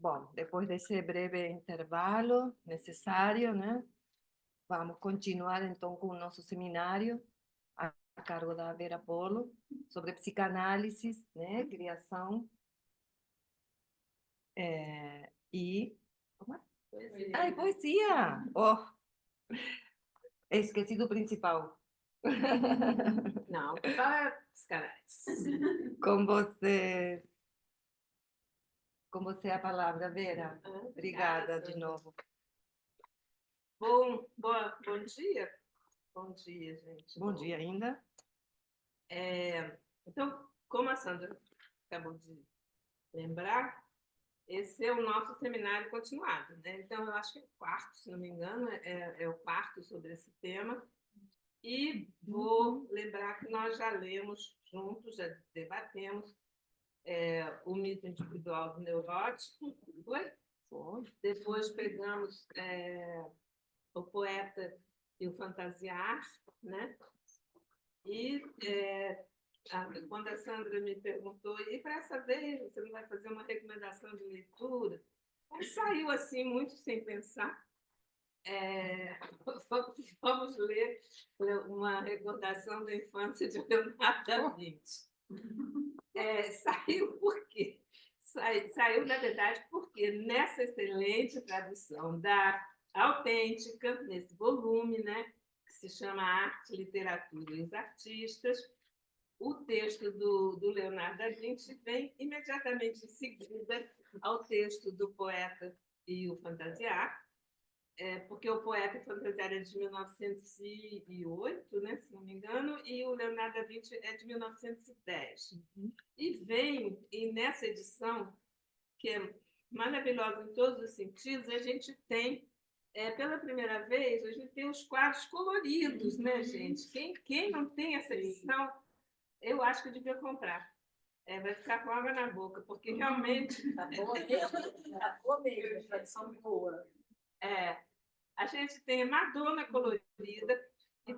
Bom, depois desse breve intervalo necessário, né? Vamos continuar então com o nosso seminário a cargo da Vera Polo sobre psicanálise, né? Criação e como é? Poesia. Ai, poesia! Oh, esqueci do principal. Não, fala psicanálise. Com você. Com você a palavra, Vera. Obrigada de novo. Bom dia. Bom dia, gente. Bom dia ainda. Então, como a Sandra acabou de lembrar, esse é o nosso seminário continuado, né? Então, eu acho que é o quarto, se não me engano, é o quarto sobre esse tema. E vou lembrar que nós já lemos juntos, já debatemos o mito individual do neurótico, foi? Foi. Depois pegamos o poeta e o fantasiar, né? E quando a Sandra me perguntou, e para essa vez você não vai fazer uma recomendação de leitura? Aí saiu assim, muito sem pensar. Vamos ler uma recordação da infância de Leonardo da Vinci. Saiu por quê? Saiu, na verdade, porque nessa excelente tradução da autêntica, nesse volume, né, que se chama Arte, Literatura e os Artistas, o texto do Leonardo da Vinci vem imediatamente em seguida ao texto do poeta e o fantasiar, porque o poeta e fantasiar é de 1908, né, se não me engano, e o Leonardo da Vinci é de 1910. E vem, e nessa edição, que é maravilhosa em todos os sentidos, a gente tem, pela primeira vez, a gente tem os quadros coloridos, né, gente? Quem não tem essa edição, eu acho que devia comprar. Vai ficar com água na boca, porque realmente... Tá boa mesmo, tradição boa. A gente tem a Madonna colorida e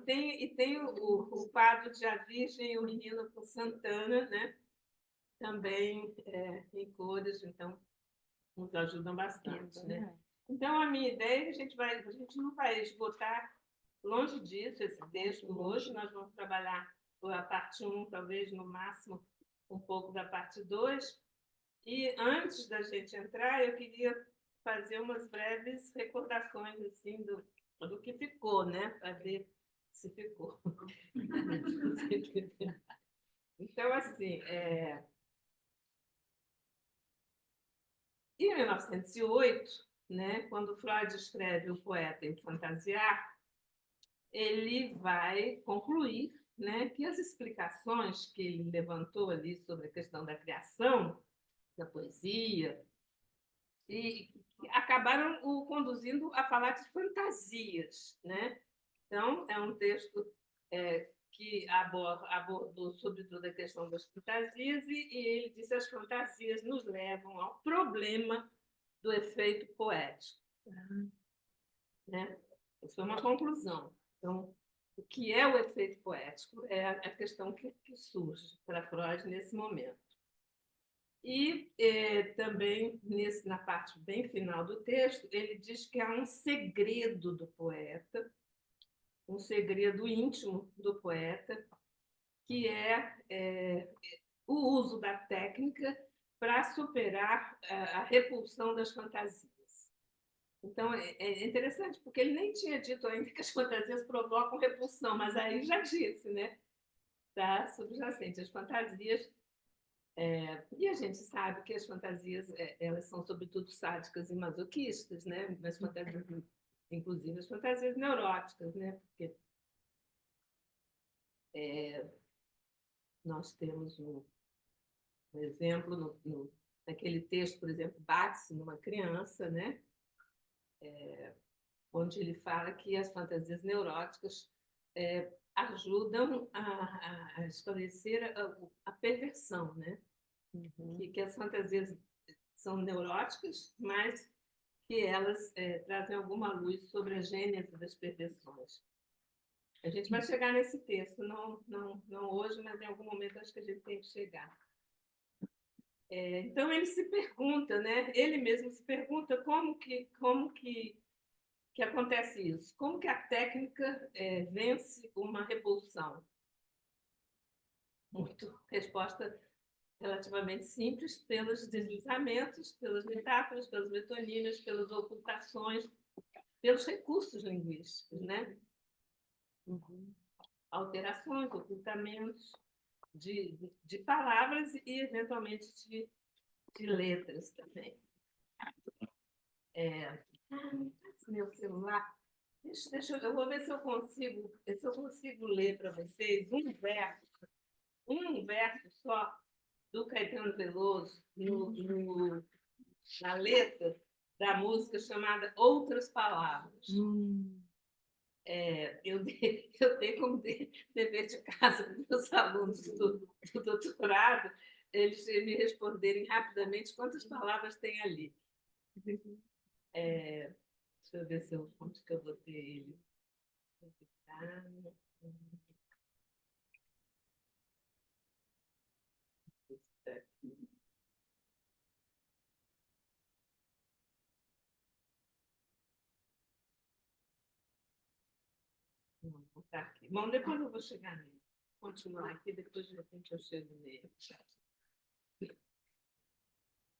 tem o quadro de A Virgem e o Menino com Santana, né? Também em cores, então nos ajudam bastante, né? Então, a minha ideia é que a gente não vai esgotar longe disso esse texto hoje, nós vamos trabalhar a parte 1, talvez no máximo um pouco da parte 2. E antes da gente entrar, eu queria fazer umas breves recordações assim do que ficou, né? Para ver se ficou. Então, assim, em 1908, né, quando Freud escreve O Poeta em Fantasiar, ele vai concluir, né, que as explicações que ele levantou ali sobre a questão da criação, da poesia, e acabaram o conduzindo a falar de fantasias, né? Então, é um texto que abordou sobretudo a questão das fantasias e ele disse que as fantasias nos levam ao problema do efeito poético. Né? Isso é uma conclusão. Então, o que é o efeito poético é a questão que surge para Freud nesse momento. E também, na parte bem final do texto, ele diz que há um segredo do poeta, um segredo íntimo do poeta, que é o uso da técnica para superar a repulsão das fantasias. Então, é interessante, porque ele nem tinha dito ainda que as fantasias provocam repulsão, mas aí já disse, né? Está subjacente. As fantasias... e a gente sabe que as fantasias, elas são sobretudo sádicas e masoquistas, né? As fantasias, inclusive as fantasias neuróticas, né? Porque nós temos um exemplo naquele texto, por exemplo, Bate-se numa criança, né? Onde ele fala que as fantasias neuróticas ajudam a esclarecer a perversão, né? Que as fantasias são neuróticas, mas que elas trazem alguma luz sobre a gênese das perversões. A gente vai chegar nesse texto, não hoje, mas em algum momento acho que a gente tem que chegar. Então, ele se pergunta, né? Ele mesmo se pergunta como que acontece isso, como que a técnica vence uma repulsão. Resposta relativamente simples, pelos deslizamentos, pelas metáforas, pelas metonímias, pelas ocultações, pelos recursos linguísticos, né? Alterações, ocultamentos de palavras e, eventualmente, de letras também. Meu celular. Eu vou ver se eu consigo ler para vocês um verso só do Caetano Veloso na letra da música chamada Outras Palavras. Eu dei como dever de casa para os meus alunos do doutorado, eles me responderem rapidamente quantas palavras tem ali. Deixa eu ver onde que eu botei ele. Tá aqui. Bom, depois eu vou chegar nele. Continuar aqui, depois de repente eu chego nele.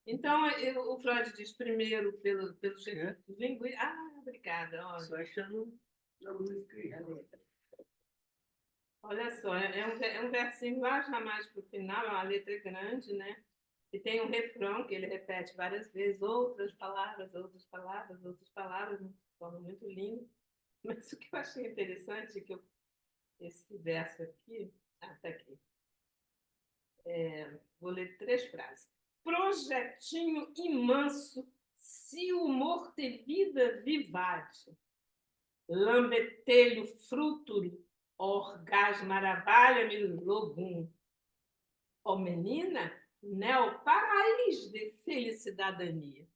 Então, o Freud diz primeiro pelos recursos linguísticos. Obrigada. Só achando na música aí. Olha só, é um versinho lá já mais para o final, é uma letra grande, né? E tem um refrão que ele repete várias vezes, outras palavras, outras palavras, outras palavras, de forma muito linda. Mas o que eu achei interessante é que esse verso aqui, tá aqui. Vou ler 3 frases. Projetinho imanso, se o humor ter vida vivade, lambetelho frúturo, orgasmo maravilha-me logum. Ó menina, neo paraís de felicidadania.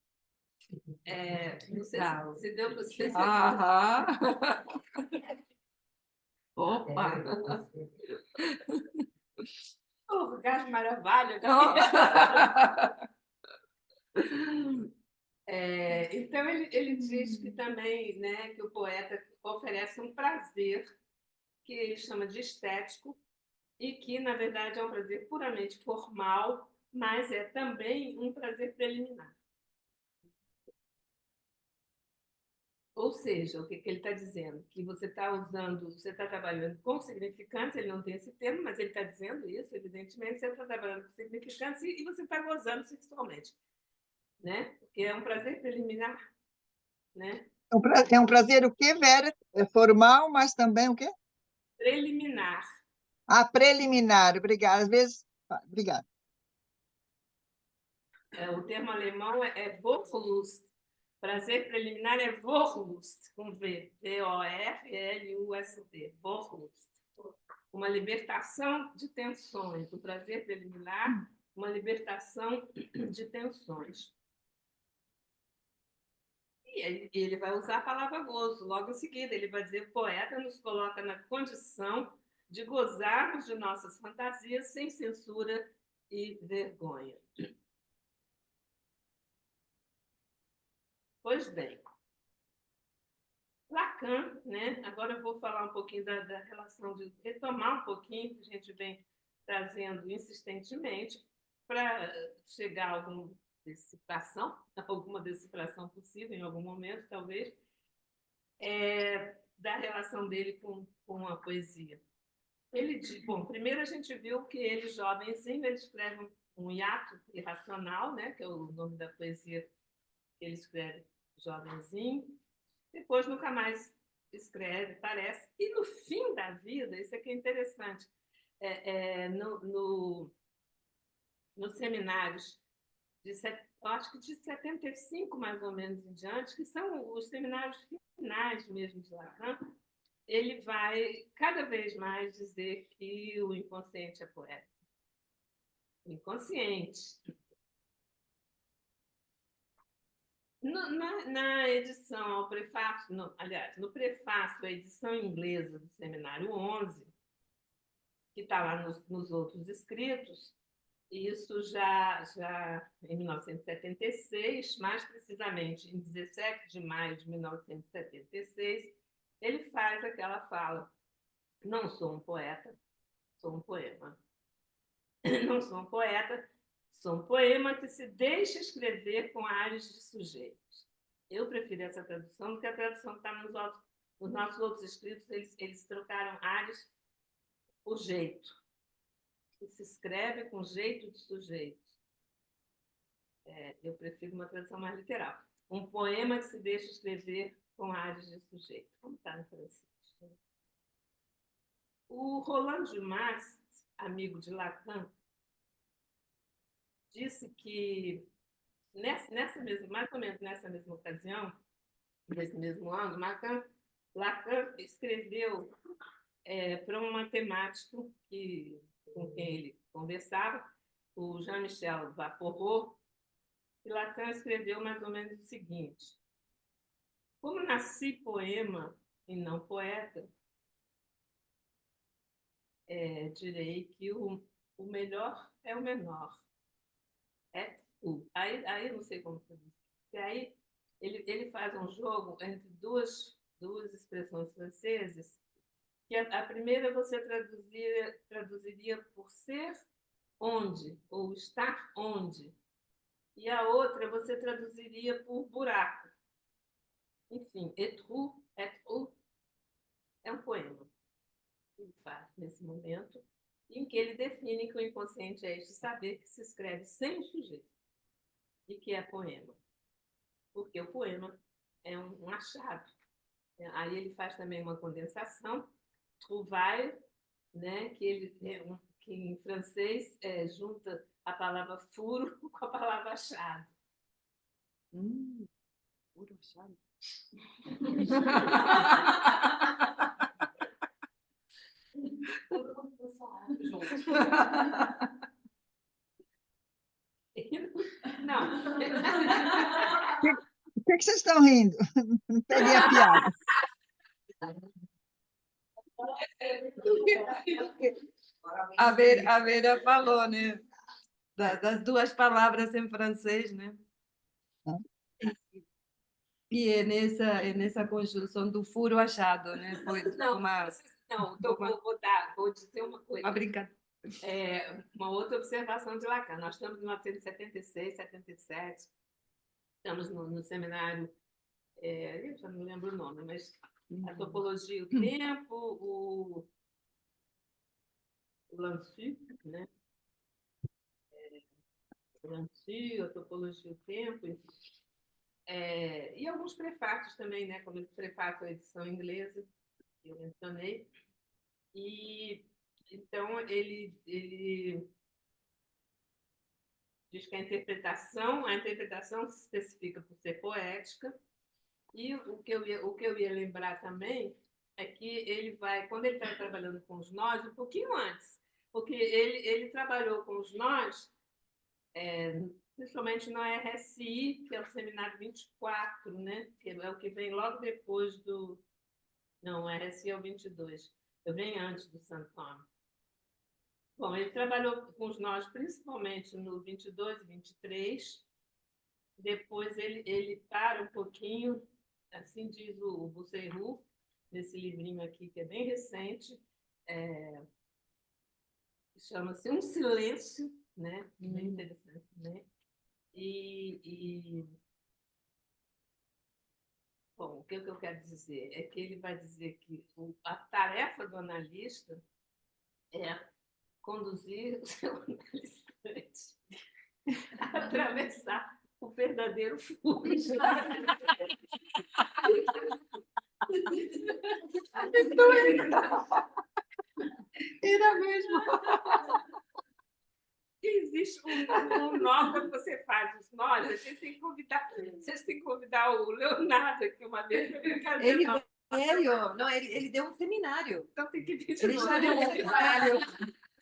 Não sei se deu para vocês. Opa! Orgasmo maravilha. Então, ele diz que também, né, que o poeta oferece um prazer que ele chama de estético e que, na verdade, é um prazer puramente formal, mas é também um prazer preliminar. Ou seja, o que ele está dizendo? Que você está trabalhando com significantes, ele não tem esse termo, mas ele está dizendo isso, evidentemente, você está trabalhando com significantes e você está gozando sexualmente, né? Porque é um prazer preliminar, né? É um prazer o quê, Vera? É formal, mas também o quê? Preliminar. Preliminar, obrigada. Às vezes, obrigada. O termo alemão é Vorlust. Prazer preliminar é Vorlust, com V, V-O-R-L-U-S-T, Vorlust. Uma libertação de tensões. O prazer preliminar, uma libertação de tensões. E ele vai usar a palavra gozo. Logo em seguida, ele vai dizer: o poeta nos coloca na condição de gozarmos de nossas fantasias sem censura e vergonha. Pois bem, Lacan, né? Agora eu vou falar um pouquinho da relação, de retomar um pouquinho, que a gente vem trazendo insistentemente, para chegar a alguma decifração possível em algum momento, talvez, da relação dele com a poesia. Ele diz, bom, primeiro a gente viu que ele, jovenzinho, ele escreve um hiato irracional, né? Que é o nome da poesia que ele escreve, jovenzinho. Depois nunca mais escreve, parece. E no fim da vida, isso aqui é interessante, nos seminários, acho que de 75 mais ou menos em diante, que são os seminários finais mesmo de Lacan, ele vai cada vez mais dizer que o inconsciente é poético. O inconsciente. Na edição, ao prefácio, no prefácio, a edição inglesa do Seminário 11, que está lá nos outros escritos, Isso já em 1976, mais precisamente em 17 de maio de 1976, ele faz aquela fala: não sou um poeta, sou um poema. Não sou um poeta, sou um poema que se deixa escrever com ares de sujeitos. Eu prefiro essa tradução do que a tradução que está nos nossos outros escritos, eles trocaram ares por jeito. Que se escreve com jeito de sujeito. Eu prefiro uma tradução mais literal. Um poema que se deixa escrever com ares de sujeito, como está no francês. O Roland Dumas, amigo de Lacan, disse que nessa mesma, mais ou menos nessa mesma ocasião, nesse mesmo ano, Lacan escreveu para um matemático com quem ele conversava, o Jean-Michel Vaporot, e Lacan escreveu mais ou menos o seguinte: como nasci poema e não poeta, direi que o melhor é o menor. É o. Aí eu não sei como se diz. E aí ele faz um jogo entre duas expressões francesas, que a primeira você traduziria por ser onde, ou estar onde, e a outra você traduziria por buraco. Enfim, Etrou é um poema que ele faz nesse momento, em que ele define que o inconsciente é este saber que se escreve sem o sujeito, e que é poema. Porque o poema é um achado. Aí ele faz também uma condensação, trouvaille, né, que em francês junta a palavra furo com a palavra achado. Furo achado. Não. Por que vocês estão rindo? Não peguei a piada. A Vera falou, né? Das duas palavras em francês, né? E é nessa conjunção do furo achado, né? Foi Vou dizer uma coisa. uma brincadeira. Uma outra observação de Lacan. Nós estamos em 1976, 77, estamos no seminário, eu já não lembro o nome, mas a topologia, o tempo, o Lancy, né? A topologia, o tempo, enfim. E alguns prefácios também, né? Como o prefácio à edição inglesa, que eu mencionei. E então ele diz que a interpretação se especifica por ser poética, e o que eu ia lembrar também é que ele vai, quando ele está trabalhando com os nós, um pouquinho antes, porque ele trabalhou com os nós, principalmente no RSI, que é o Seminário 24, né? Que é o que vem logo depois do... Não, o RSI é o 22, eu venho antes do Santo Tomé. Bom, ele trabalhou com os nós principalmente no 22 e 23, depois ele para um pouquinho, assim diz o Bousseyrou, nesse livrinho aqui que é bem recente, chama-se Um Silêncio, né? Bem interessante também. Bom, o que eu quero dizer é que ele vai dizer que a tarefa do analista é conduzir o seu analisante a atravessar o verdadeiro furo. Era mesmo. Existe um nó quando você faz os nós, vocês têm que convidar o Leonardo aqui uma vez para ele fazer. Ele veio, não, ele deu um seminário. Então tem que vir de Ele novo. já deu um seminário.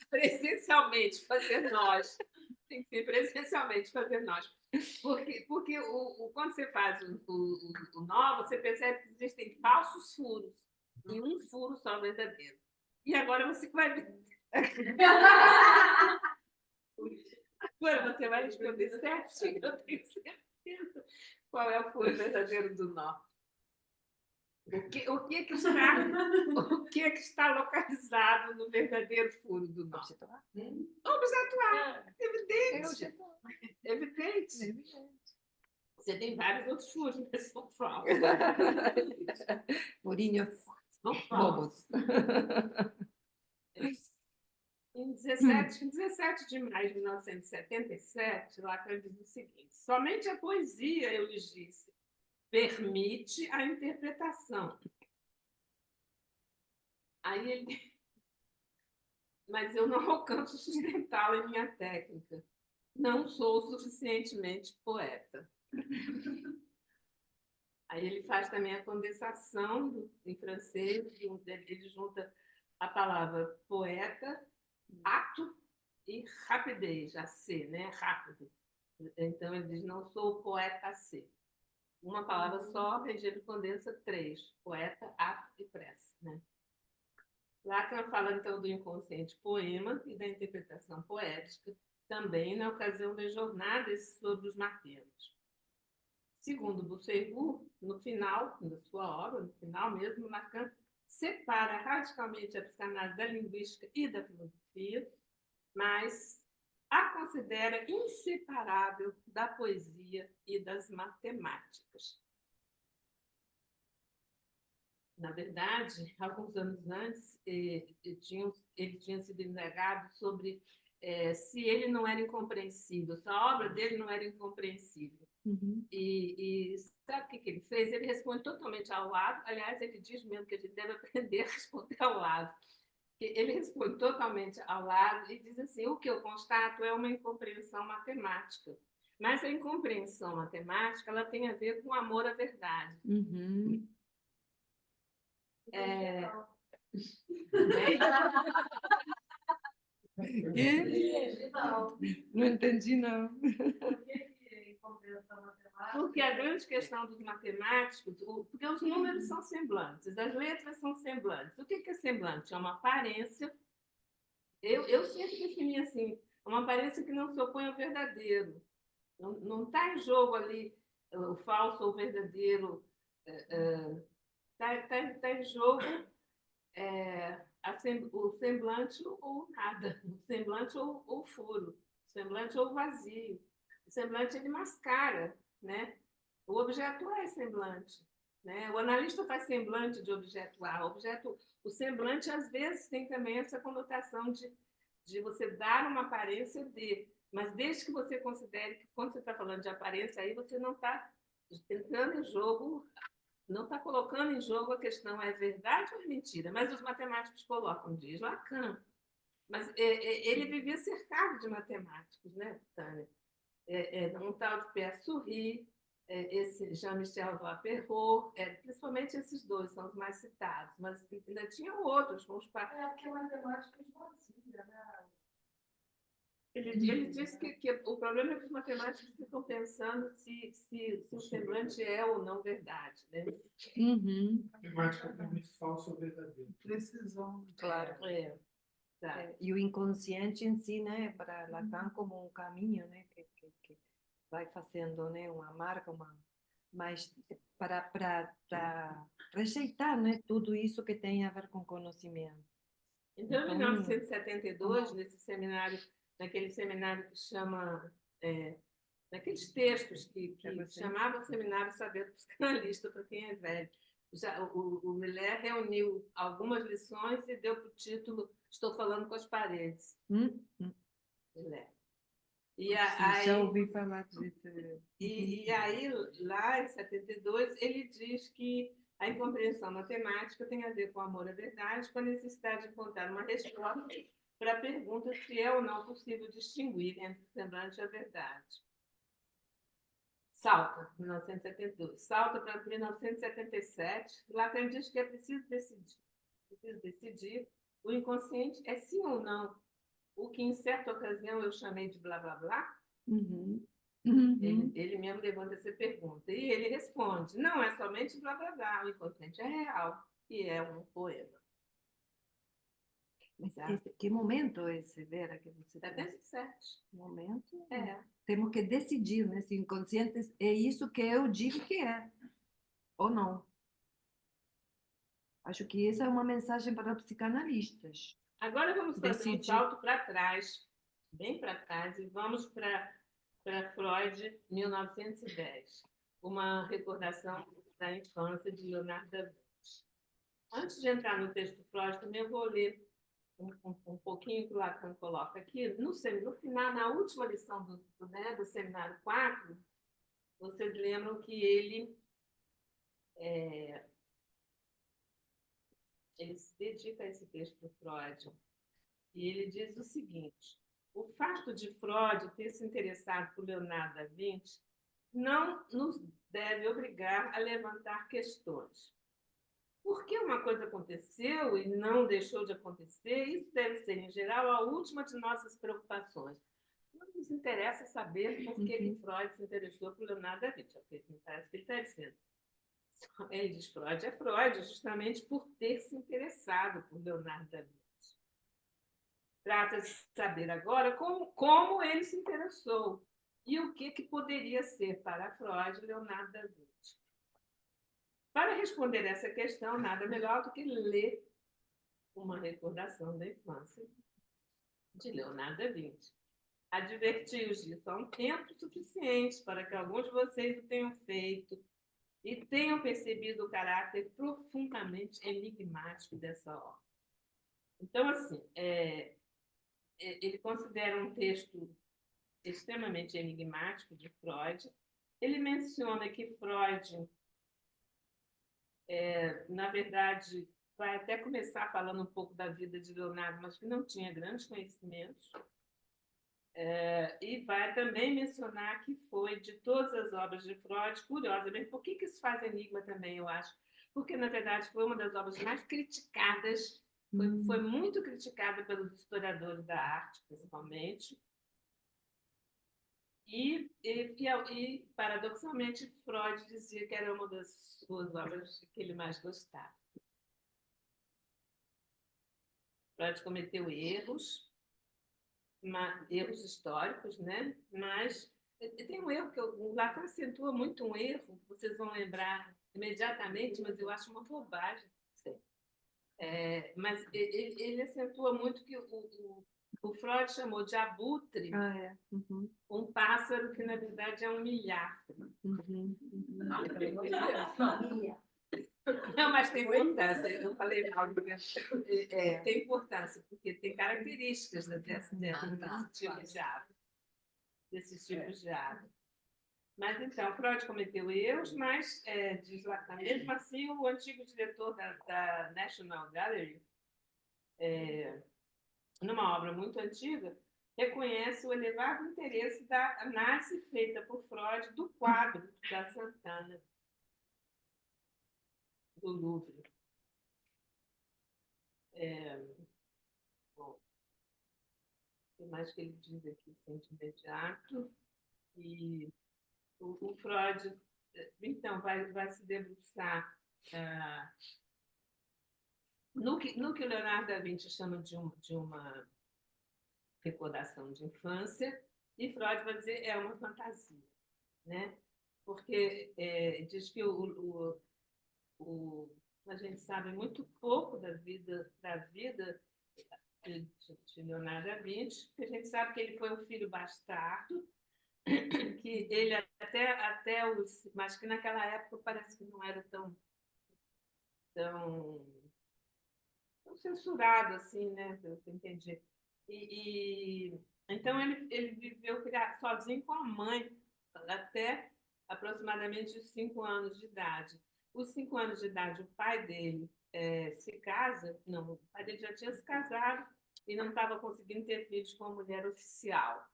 Presencialmente fazer nós. Tem que ser presencialmente fazer nós. Porque quando você faz o nó, você percebe que existem falsos furos e um furo só verdadeiro. E agora você vai ver. Agora você vai responder certinho, eu tenho certeza. Qual é o furo verdadeiro do nó? O que que está localizado no verdadeiro furo do nó? Objeto A. Objeto A, evidente. Evidente. Você tem vários outros furos, mas são falsos. Furinhos São falsos. bobos. Em 17 de maio de 1977, Lacan diz o seguinte: somente a poesia, eu lhes disse, permite a interpretação. Aí ele... Mas eu não alcanço sustentá-la em minha técnica. Não sou suficientemente poeta. Aí ele faz também a condensação em francês, ele junta a palavra poeta, ato e rapidez, a C, né? Rápido. Então ele diz, não sou poeta C. Uma palavra só, ele condensa 3, poeta, ato e pressa, né? Lacan fala, então, do inconsciente poema e da interpretação poética, também na ocasião das jornadas sobre os martelos. Segundo Bossuet, no final da sua obra, no final mesmo, Lacan separa radicalmente a psicanálise da linguística e da filosofia, mas a considera inseparável da poesia e das matemáticas. Na verdade, alguns anos antes, ele tinha sido indagado sobre se ele não era incompreensível, se a obra dele não era incompreensível. E sabe o que ele fez? Ele responde totalmente ao lado. Aliás, ele diz mesmo que a gente deve aprender a responder ao lado. Ele responde totalmente ao lado e diz assim, o que eu constato é uma incompreensão matemática. Mas a incompreensão matemática ela tem a ver com amor à verdade. Não entendi, não. Porque a grande questão dos matemáticos, porque os números são semblantes, as letras são semblantes. O que é semblante? É uma aparência. Eu sempre defini assim, uma aparência que não se opõe ao verdadeiro. Não está em jogo ali o falso ou o verdadeiro. Está em jogo o semblante ou nada, o semblante ou o furo, o semblante ou o vazio. O semblante ele mascara, né? O objeto é semblante, né? O analista faz semblante de objeto A. O semblante às vezes tem também essa conotação de você dar uma aparência de, mas desde que você considere que quando você está falando de aparência aí você não está entrando em jogo. Não está colocando em jogo a questão é verdade ou é mentira, mas os matemáticos colocam, diz Lacan. Mas ele vivia cercado de matemáticos, né, Tânia? Um tal de Pierre Souris, esse Jean-Michel Vaperrot, principalmente esses dois são os mais citados, mas ainda tinham outros. Porque a matemática é vazia, né? Ele disse que o problema é que os matemáticos ficam pensando se o semblante é ou não verdade, né? Matemática é muito falso ou verdadeiro. Precisão. Claro. Tá. E o inconsciente em si, né, para Lacan como um caminho, né, que vai fazendo, né, uma marca, mas para rejeitar, né, tudo isso que tem a ver com conhecimento. Então, em 1972, naquele seminário que chama, naqueles textos que chamavam seminário Saber do Psicanalista, para quem é velho, o Miller reuniu algumas lições e deu para o título Estou Falando com as Paredes. Miller. Já ouvi falar disso. E aí, lá em 72, ele diz que a incompreensão matemática tem a ver com o amor à verdade, com a necessidade de encontrar uma resposta para a pergunta se é ou não possível distinguir entre o semblante e a verdade. Salta, 1972. Salta para 1977. Lacan diz que é preciso decidir. O inconsciente é sim ou não o que, em certa ocasião, eu chamei de blá, blá, blá. Ele mesmo levanta essa pergunta. E ele responde, não é somente blá, blá, blá. O inconsciente é real e é um poema. Que momento é esse, Vera, que você traz? 77. Momento? É. Temos que decidir, né? Se inconscientes é isso que eu digo que é, ou não. Acho que essa é uma mensagem para psicanalistas. Agora vamos fazer um Decidir. salto para trás, bem para trás, e vamos para Freud, 1910. Uma recordação da infância de Leonardo da Vinci. Antes de entrar no texto do Freud, também eu vou ler um pouquinho que o Lacan coloca aqui. No final, na última lição do seminário 4, vocês lembram que ele se dedica a esse texto do Freud. E ele diz o seguinte: o fato de Freud ter se interessado por Leonardo da Vinci não nos deve obrigar a levantar questões. Por que uma coisa aconteceu e não deixou de acontecer? Isso deve ser, em geral, a última de nossas preocupações. Não nos interessa saber por que Freud se interessou por Leonardo da Vinci. É o que me parece que ele está dizendo. Ele diz Freud é Freud, justamente por ter se interessado por Leonardo da Vinci. Trata-se de saber agora como ele se interessou e o que poderia ser para Freud Leonardo da Vinci. Para responder essa questão, nada melhor do que ler uma recordação da infância de Leonardo da Vinci. Adverti-os disso há um tempo suficiente para que alguns de vocês o tenham feito e tenham percebido o caráter profundamente enigmático dessa obra. Então, assim, ele considera um texto extremamente enigmático de Freud. Ele menciona que Freud, na verdade, vai até começar falando um pouco da vida de Leonardo, mas que não tinha grandes conhecimentos. E vai também mencionar que foi, de todas as obras de Freud, curiosamente, por que isso faz enigma também, eu acho? Porque, na verdade, foi uma das obras mais criticadas, foi muito criticada pelos historiadores da arte, principalmente. E, paradoxalmente, Freud dizia que era uma das suas obras que ele mais gostava. Freud cometeu erros históricos, né? Mas tem um erro que o Lacan acentua muito um erro, vocês vão lembrar imediatamente, mas eu acho uma bobagem. Mas ele acentua muito que o Freud chamou de abutre um pássaro que, na verdade, é um milhafre. Não, mas tem importância. Eu falei mal. Tem importância, porque tem características desses tipos de ave. Mas, então, Freud cometeu erros, mas, diz Lacan, mesmo assim, o antigo diretor da National Gallery, numa obra muito antiga, reconhece o elevado interesse da análise feita por Freud do quadro da Santana, do Louvre. Bom, o que mais que ele diz aqui, de imediato? E o Freud, então, vai se debruçar no que o Leonardo da Vinci chama de uma recordação de infância, e Freud vai dizer é uma fantasia, né? Porque diz que a gente sabe muito pouco da vida de Leonardo da Vinci, porque a gente sabe que ele foi um filho bastardo, que ele até os... Mas que naquela época parece que não era tão censurado assim, né? Pelo que eu entendi. Então ele viveu sozinho com a mãe até aproximadamente os 5 anos de idade. Os 5 anos de idade, o pai dele se casa, não, o pai dele já tinha se casado e não estava conseguindo ter filhos com a mulher oficial,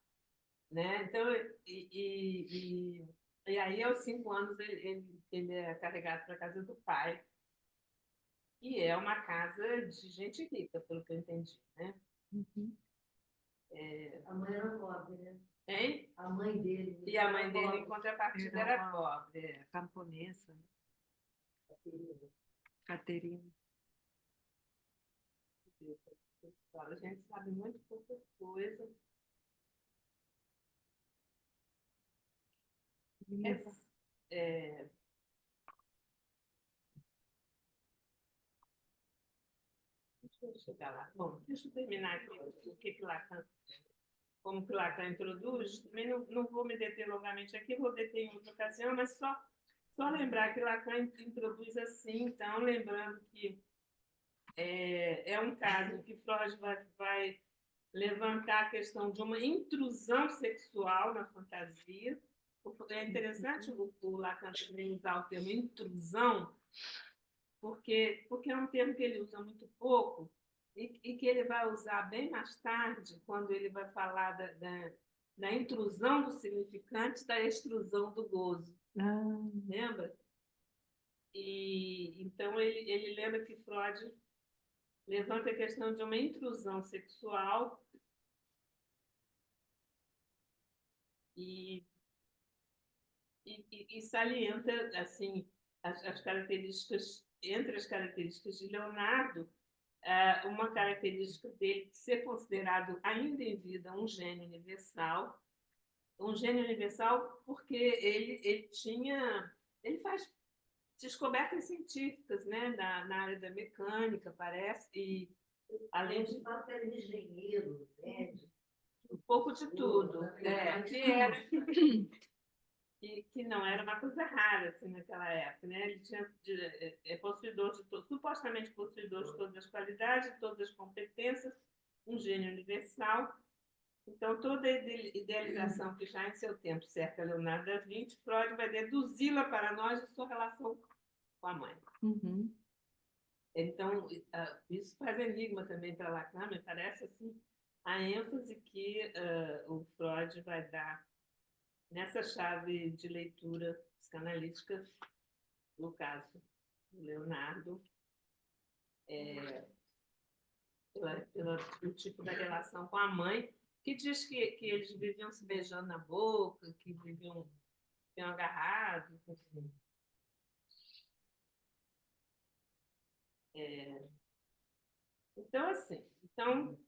né? Então, e aí, aos 5 anos, ele é carregado para a casa do pai, e é uma casa de gente rica, pelo que eu entendi, né? A mãe era pobre, né? Hein? A mãe dele. E a mãe dele, em contrapartida, era pobre. Camponesa. Caterina. A gente sabe muito pouca coisa. É, deixa eu chegar lá. Bom, deixa eu terminar aqui o que Lacan, como que Lacan introduz. Também não vou me deter longamente aqui, vou deter em outra ocasião, mas só lembrar que Lacan introduz assim, então, lembrando que é um caso que Freud vai levantar a questão de uma intrusão sexual na fantasia. É interessante o Lacan também usar o termo intrusão, porque é um termo que ele usa muito pouco e que ele vai usar bem mais tarde, quando ele vai falar da intrusão do significante, da extrusão do gozo. Lembra? E então ele lembra que Freud levanta a questão de uma intrusão sexual e salienta assim as características, entre as características de Leonardo, uma característica dele de ser considerado ainda em vida um gênio universal porque ele faz descobertas científicas, né, na área da mecânica, parece, e além de fato era engenheiro, médico. Um pouco de tudo, que não era uma coisa rara assim, naquela época, né? Ele tinha supostamente possuidor de todas as qualidades, de todas as competências, um gênio universal. Então, toda a idealização que já em seu tempo cerca Leonardo da Vinci, Freud vai deduzi-la para nós de sua relação com a mãe. Então, isso faz enigma também para Lacan, me parece assim, a ênfase que o Freud vai dar nessa chave de leitura psicanalítica, no caso do Leonardo, pelo tipo da relação com a mãe, que diz que eles viviam se beijando na boca, que viviam agarrados, enfim. Então, assim,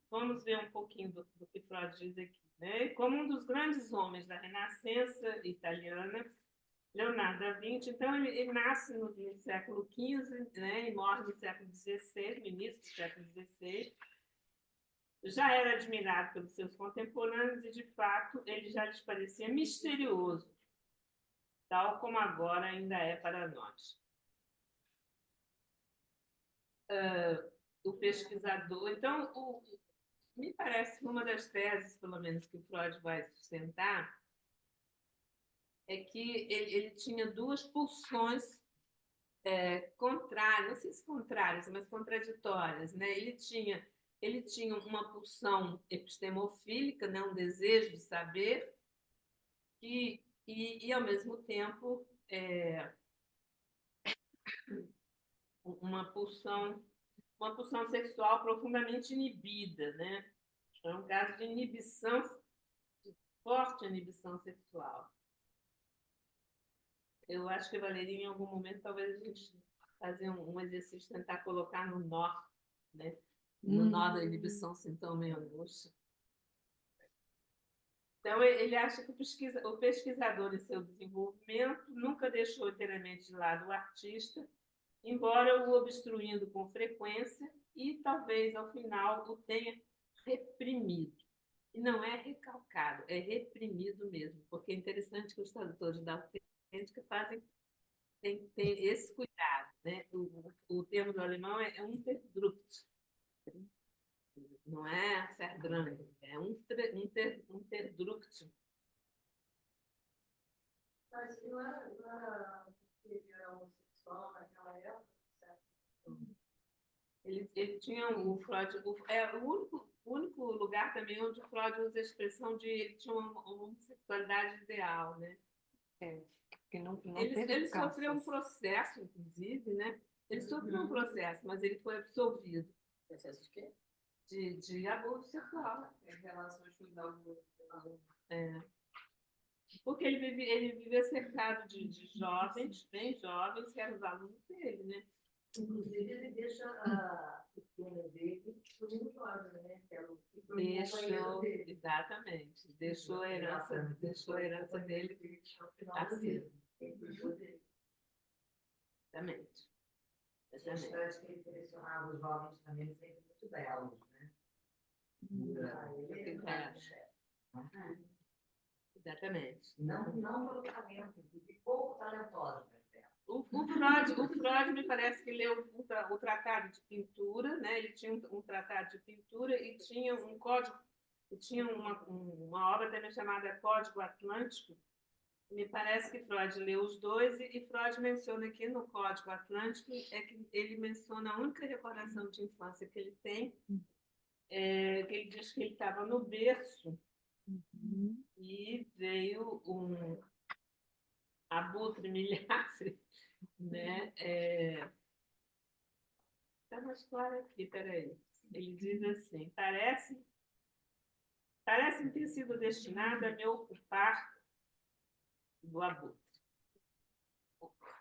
vamos ver um pouquinho do que Freud diz aqui. Né? Como um dos grandes homens da Renascença italiana, Leonardo da Vinci, então ele nasce no século XV, né, e morre no século XVI, no início do século XVI. Já era admirado pelos seus contemporâneos e, de fato, ele já lhes parecia misterioso, tal como agora ainda é para nós. O pesquisador... Então, me parece que uma das teses, pelo menos, que Freud vai sustentar é que ele tinha duas pulsões contrárias, não sei se contrárias, mas contraditórias. Né? Ele tinha uma pulsão epistemofílica, né? Um desejo de saber, e ao mesmo tempo, uma pulsão sexual profundamente inibida. Né? É um caso de inibição, de forte inibição sexual. Eu acho que valeria em algum momento, talvez a gente fazer um exercício, tentar colocar no nó, né? No nó da inibição, sintoma e angústia. Então, ele acha que o pesquisador em seu desenvolvimento nunca deixou inteiramente de lado o artista, embora o obstruindo com frequência e talvez, ao final, o tenha reprimido. E não é recalcado, é reprimido mesmo, porque é interessante que os tradutores da autêntica tem esse cuidado. Né? O termo do alemão é Unterdrückt, não é Verdrängt, é Unterdrückt. Mas não era porque ele era homossexual naquela época, certo? Ele tinha o Freud... o único lugar também onde o Freud usa a expressão de ele tinha uma homossexualidade ideal. Né? Que não ele sofreu um processo, inclusive, né? Ele sofreu um processo, mas ele foi absolvido. Processo de quê? De abuso sexual. Relações com abuso. Porque ele vivia cercado de jovens, bem jovens, que eram os alunos dele, né? Inclusive, ele deixa pequena dele, foi muito embora, né? Que era o Deixou, exatamente, deixou a herança dele assim. Exatamente. Exatamente. Acho que impressionava os jovens também, sempre muito belos, né? Exatamente. Não pelo talento, de pouco talentosos. O Freud me parece que leu o tratado de pintura, né? Ele tinha um tratado de pintura e tinha um código, e tinha uma obra também chamada Código Atlântico. Me parece que Freud leu os dois e Freud menciona aqui no Código Atlântico que ele menciona a única recordação de infância que ele tem, que ele diz que ele estava no berço e veio um abutre milhastre, né? Está mais claro aqui, peraí. Ele diz assim: parece ter sido destinado a me ocupar do abutre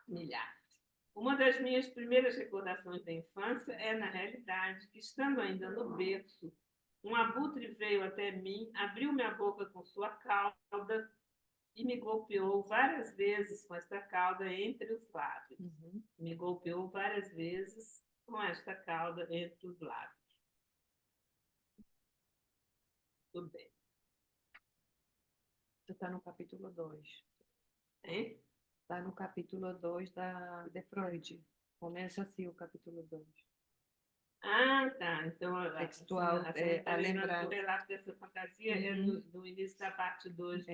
milhastre. Uma das minhas primeiras recordações da infância é, na realidade, que, estando ainda no berço, um abutre veio até mim, abriu minha boca com sua cauda e me golpeou várias vezes com esta cauda entre os lábios. Me golpeou várias vezes com esta cauda entre os lábios. Tudo bem. Está no capítulo 2. Hein? Está no capítulo 2 de Freud. Começa assim o capítulo 2. Ah, tá. Então, Textual, a lembrar. O relato dessa fantasia é no início da parte 2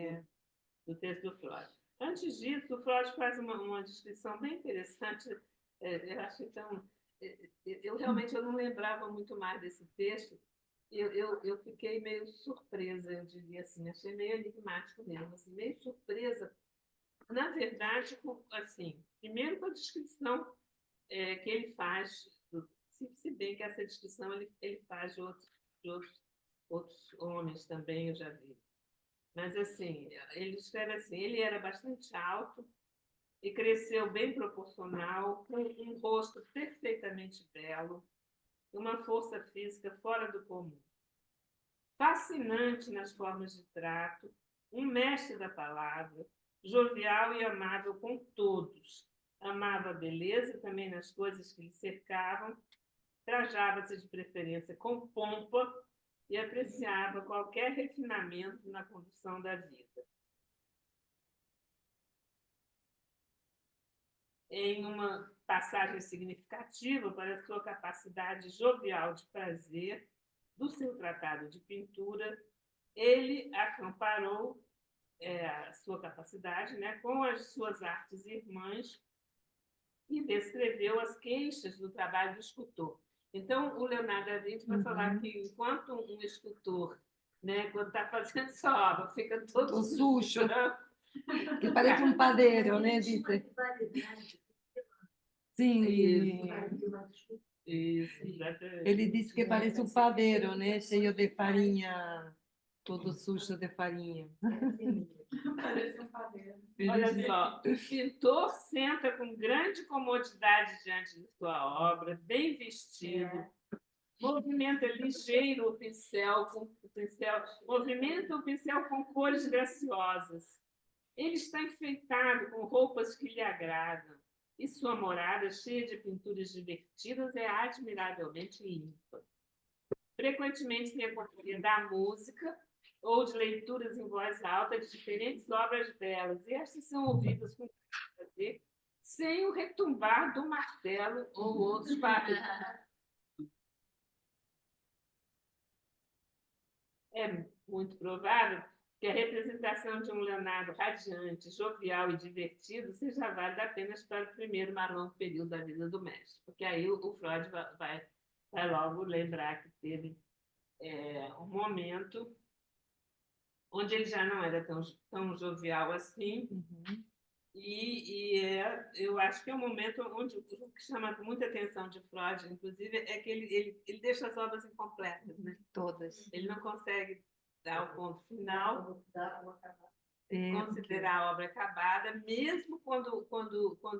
do texto do Freud. Antes disso, o Freud faz uma descrição bem interessante. Eu achei tão... Eu realmente não lembrava muito mais desse texto. Eu fiquei meio surpresa, eu diria assim. Achei meio enigmático mesmo, assim, meio surpresa. Na verdade, assim, primeiro com a descrição que ele faz, se bem que essa descrição ele faz de outros homens também, eu já vi. Mas, assim, ele escreve assim: ele era bastante alto e cresceu bem proporcional, com um rosto perfeitamente belo e uma força física fora do comum. Fascinante nas formas de trato, um mestre da palavra, jovial e amável com todos. Amava a beleza também nas coisas que lhe cercavam, trajava-se de preferência com pompa e apreciava qualquer refinamento na condução da vida. Em uma passagem significativa para sua capacidade jovial de prazer do seu tratado de pintura, ele a comparou a sua capacidade, né, com as suas artes irmãs e descreveu as queixas do trabalho do escultor. Então, o Leonardo da Vinci vai falar que, enquanto um escultor, né, quando está fazendo sua obra, fica todo sujo, que parece um padeiro, né? Diz. Sim. Isso, exatamente. Ele disse que parece um padeiro, né? Cheio de farinha, todo sujo de farinha. Parece um padeiro. Olha só, o pintor senta com grande comodidade diante de sua obra, bem vestido, movimenta ligeiro o pincel, movimenta o pincel com cores graciosas. Ele está enfeitado com roupas que lhe agradam, e sua morada, cheia de pinturas divertidas, é admiravelmente limpa. Frequentemente tem a companhia da música ou de leituras em voz alta de diferentes obras belas, e estas são ouvidas com prazer, sem o retumbar do martelo ou outros barulhos. É muito provável que a representação de um Leonardo radiante, jovial e divertido seja válida apenas para o primeiro mais longo período da vida do mestre, porque aí o Freud vai logo lembrar que teve um momento onde ele já não era tão jovial assim, eu acho que é um momento onde o que chama muita atenção de Freud, inclusive, é que ele deixa as obras incompletas, né? Todas. Ele não consegue dar o ponto final. considerar a obra acabada, mesmo quando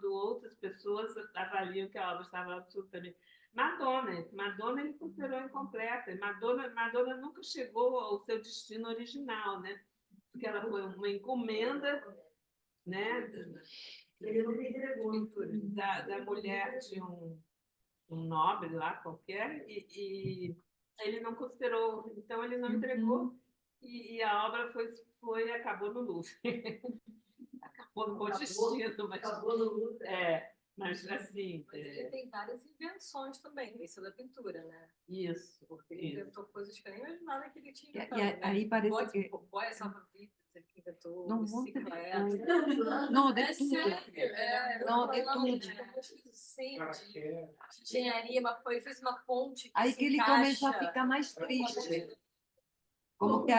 outras pessoas avaliam que a obra estava absolutamente... Madonna ele considerou incompleta. Madonna nunca chegou ao seu destino original, né? Porque ela foi uma encomenda, né? Ele não entregou. Da mulher de um nobre lá qualquer, e ele não considerou, então ele não entregou, e a obra acabou no Louvre. Acabou no bom destino, mas... Acabou no Louvre. Mas assim... Ele tem várias invenções também, isso da pintura, né? Isso. Porque ele inventou coisas que eu nem imaginava que ele tinha E inventado. aí parece que... Boia salva-vidas, ele que inventou Não, um monte de bicicleta. coisa. Não, de É tudo. sério, Não, de falando, tudo. tipo, eu fiz assim, Paraquedas. de engenharia, ele fez uma ponte que Aí se que ele encaixa. começou a ficar mais triste. Como que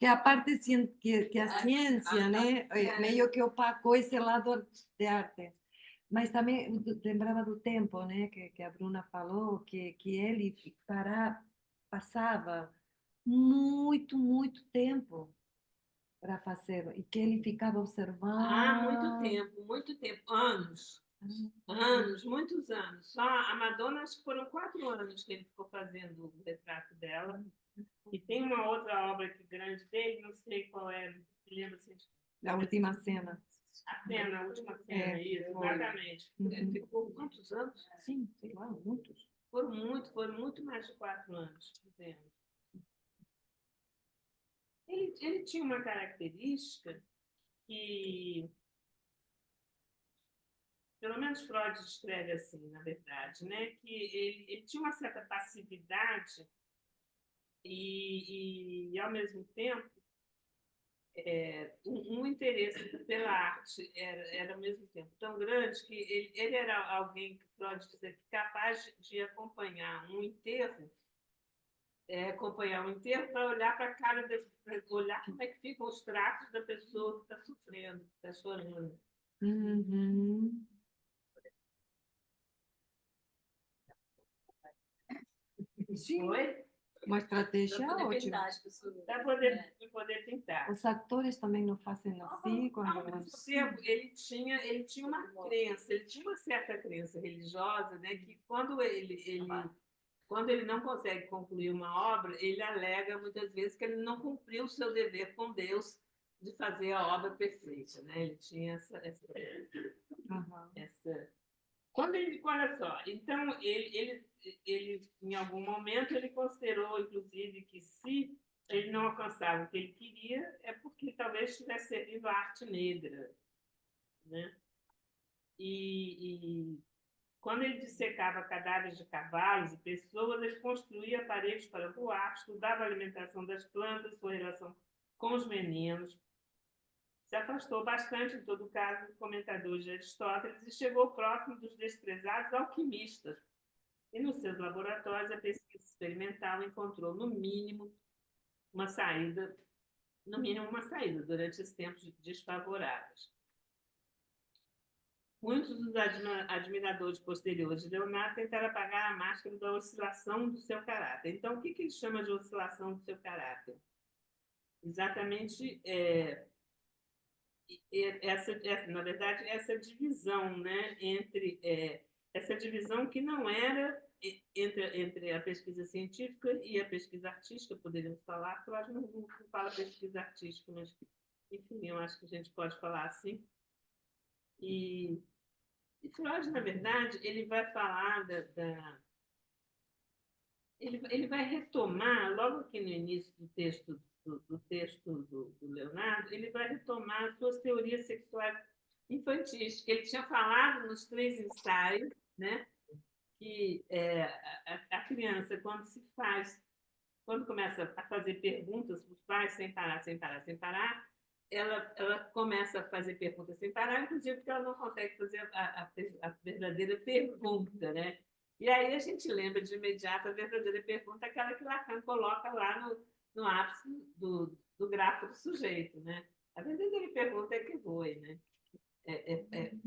a parte que a ciência, né, meio que opacou esse lado de arte. Mas também eu lembrava do tempo, né, que a Bruna falou, que ele passava muito tempo para fazer, e que ele ficava observando. Muito tempo, anos, muitos anos. Só a Madonna, acho que foram 4 anos que ele ficou fazendo o retrato dela. E tem uma outra obra aqui grande dele, não sei qual é, me lembro assim, A última cena. a última cena, isso, foi. exatamente. Ficou quantos anos? Sim, sei lá, muitos. Foram muito mais de 4 anos fazendo. Ele tinha uma característica que, pelo menos Freud descreve assim, na verdade, né? Que ele tinha uma certa passividade e ao mesmo tempo, um interesse pela arte era ao mesmo tempo tão grande que ele era alguém que Freud dizia que capaz de acompanhar um enterro para olhar para a cara, para olhar como é que ficam os traços da pessoa que está sofrendo, que está chorando. Uhum. Sim, Foi? uma estratégia Pra poder ótima. pintar as pessoas. Para poder pintar. Os atores também não fazem assim quando Ao mesmo tempo, ele tinha uma crença, ele tinha uma certa crença religiosa, né, que quando ele não consegue concluir uma obra, ele alega muitas vezes que ele não cumpriu o seu dever com Deus de fazer a obra perfeita, né? Ele tinha essa olha só, então ele em algum momento ele considerou, inclusive, que se ele não alcançava o que ele queria, é porque talvez estivesse servindo a arte negra, né? E quando ele dissecava cadáveres de cavalos e pessoas, ele construía aparelhos para voar, estudava a alimentação das plantas, sua relação com os meninos. Se afastou bastante, em todo caso, dos comentadores de Aristóteles e chegou próximo dos desprezados alquimistas. E nos seus laboratórios, a pesquisa experimental encontrou, no mínimo, uma saída durante esses tempos desfavoráveis. Muitos dos admiradores posteriores de Leonardo tentaram apagar a máscara da oscilação do seu caráter. Então, o que ele chama de oscilação do seu caráter? Exatamente na verdade, essa divisão, né, essa divisão que não era entre a pesquisa científica e a pesquisa artística, poderíamos falar, eu acho que não fala pesquisa artística, mas, enfim, eu acho que a gente pode falar assim. E Freud, na verdade, ele vai falar ele vai retomar, logo aqui no início do texto do Leonardo, ele vai retomar as suas teorias sexuais infantis, que ele tinha falado nos 3 ensaios, né? Que a criança, quando começa a fazer perguntas para os pais, sem parar, ela começa a fazer perguntas sem parar, inclusive porque ela não consegue fazer a verdadeira pergunta, né? E aí a gente lembra de imediato a verdadeira pergunta, aquela que Lacan coloca lá no ápice do grafo do sujeito, né? A verdadeira pergunta é que foi, né?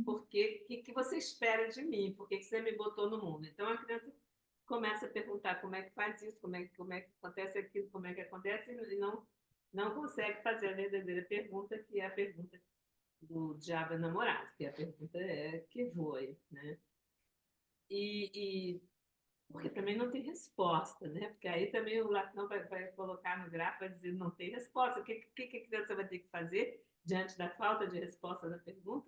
Por que você espera de mim? Por que você me botou no mundo? Então a criança começa a perguntar como é que faz isso, como é que acontece aquilo, como é que acontece, e não consegue fazer a verdadeira pergunta, que é a pergunta do diabo namorado, que a pergunta é que foi, né? Porque também não tem resposta, né? Porque aí também o Lacan vai colocar no gráfico, vai dizer não tem resposta. O que a criança vai ter que fazer diante da falta de resposta da pergunta?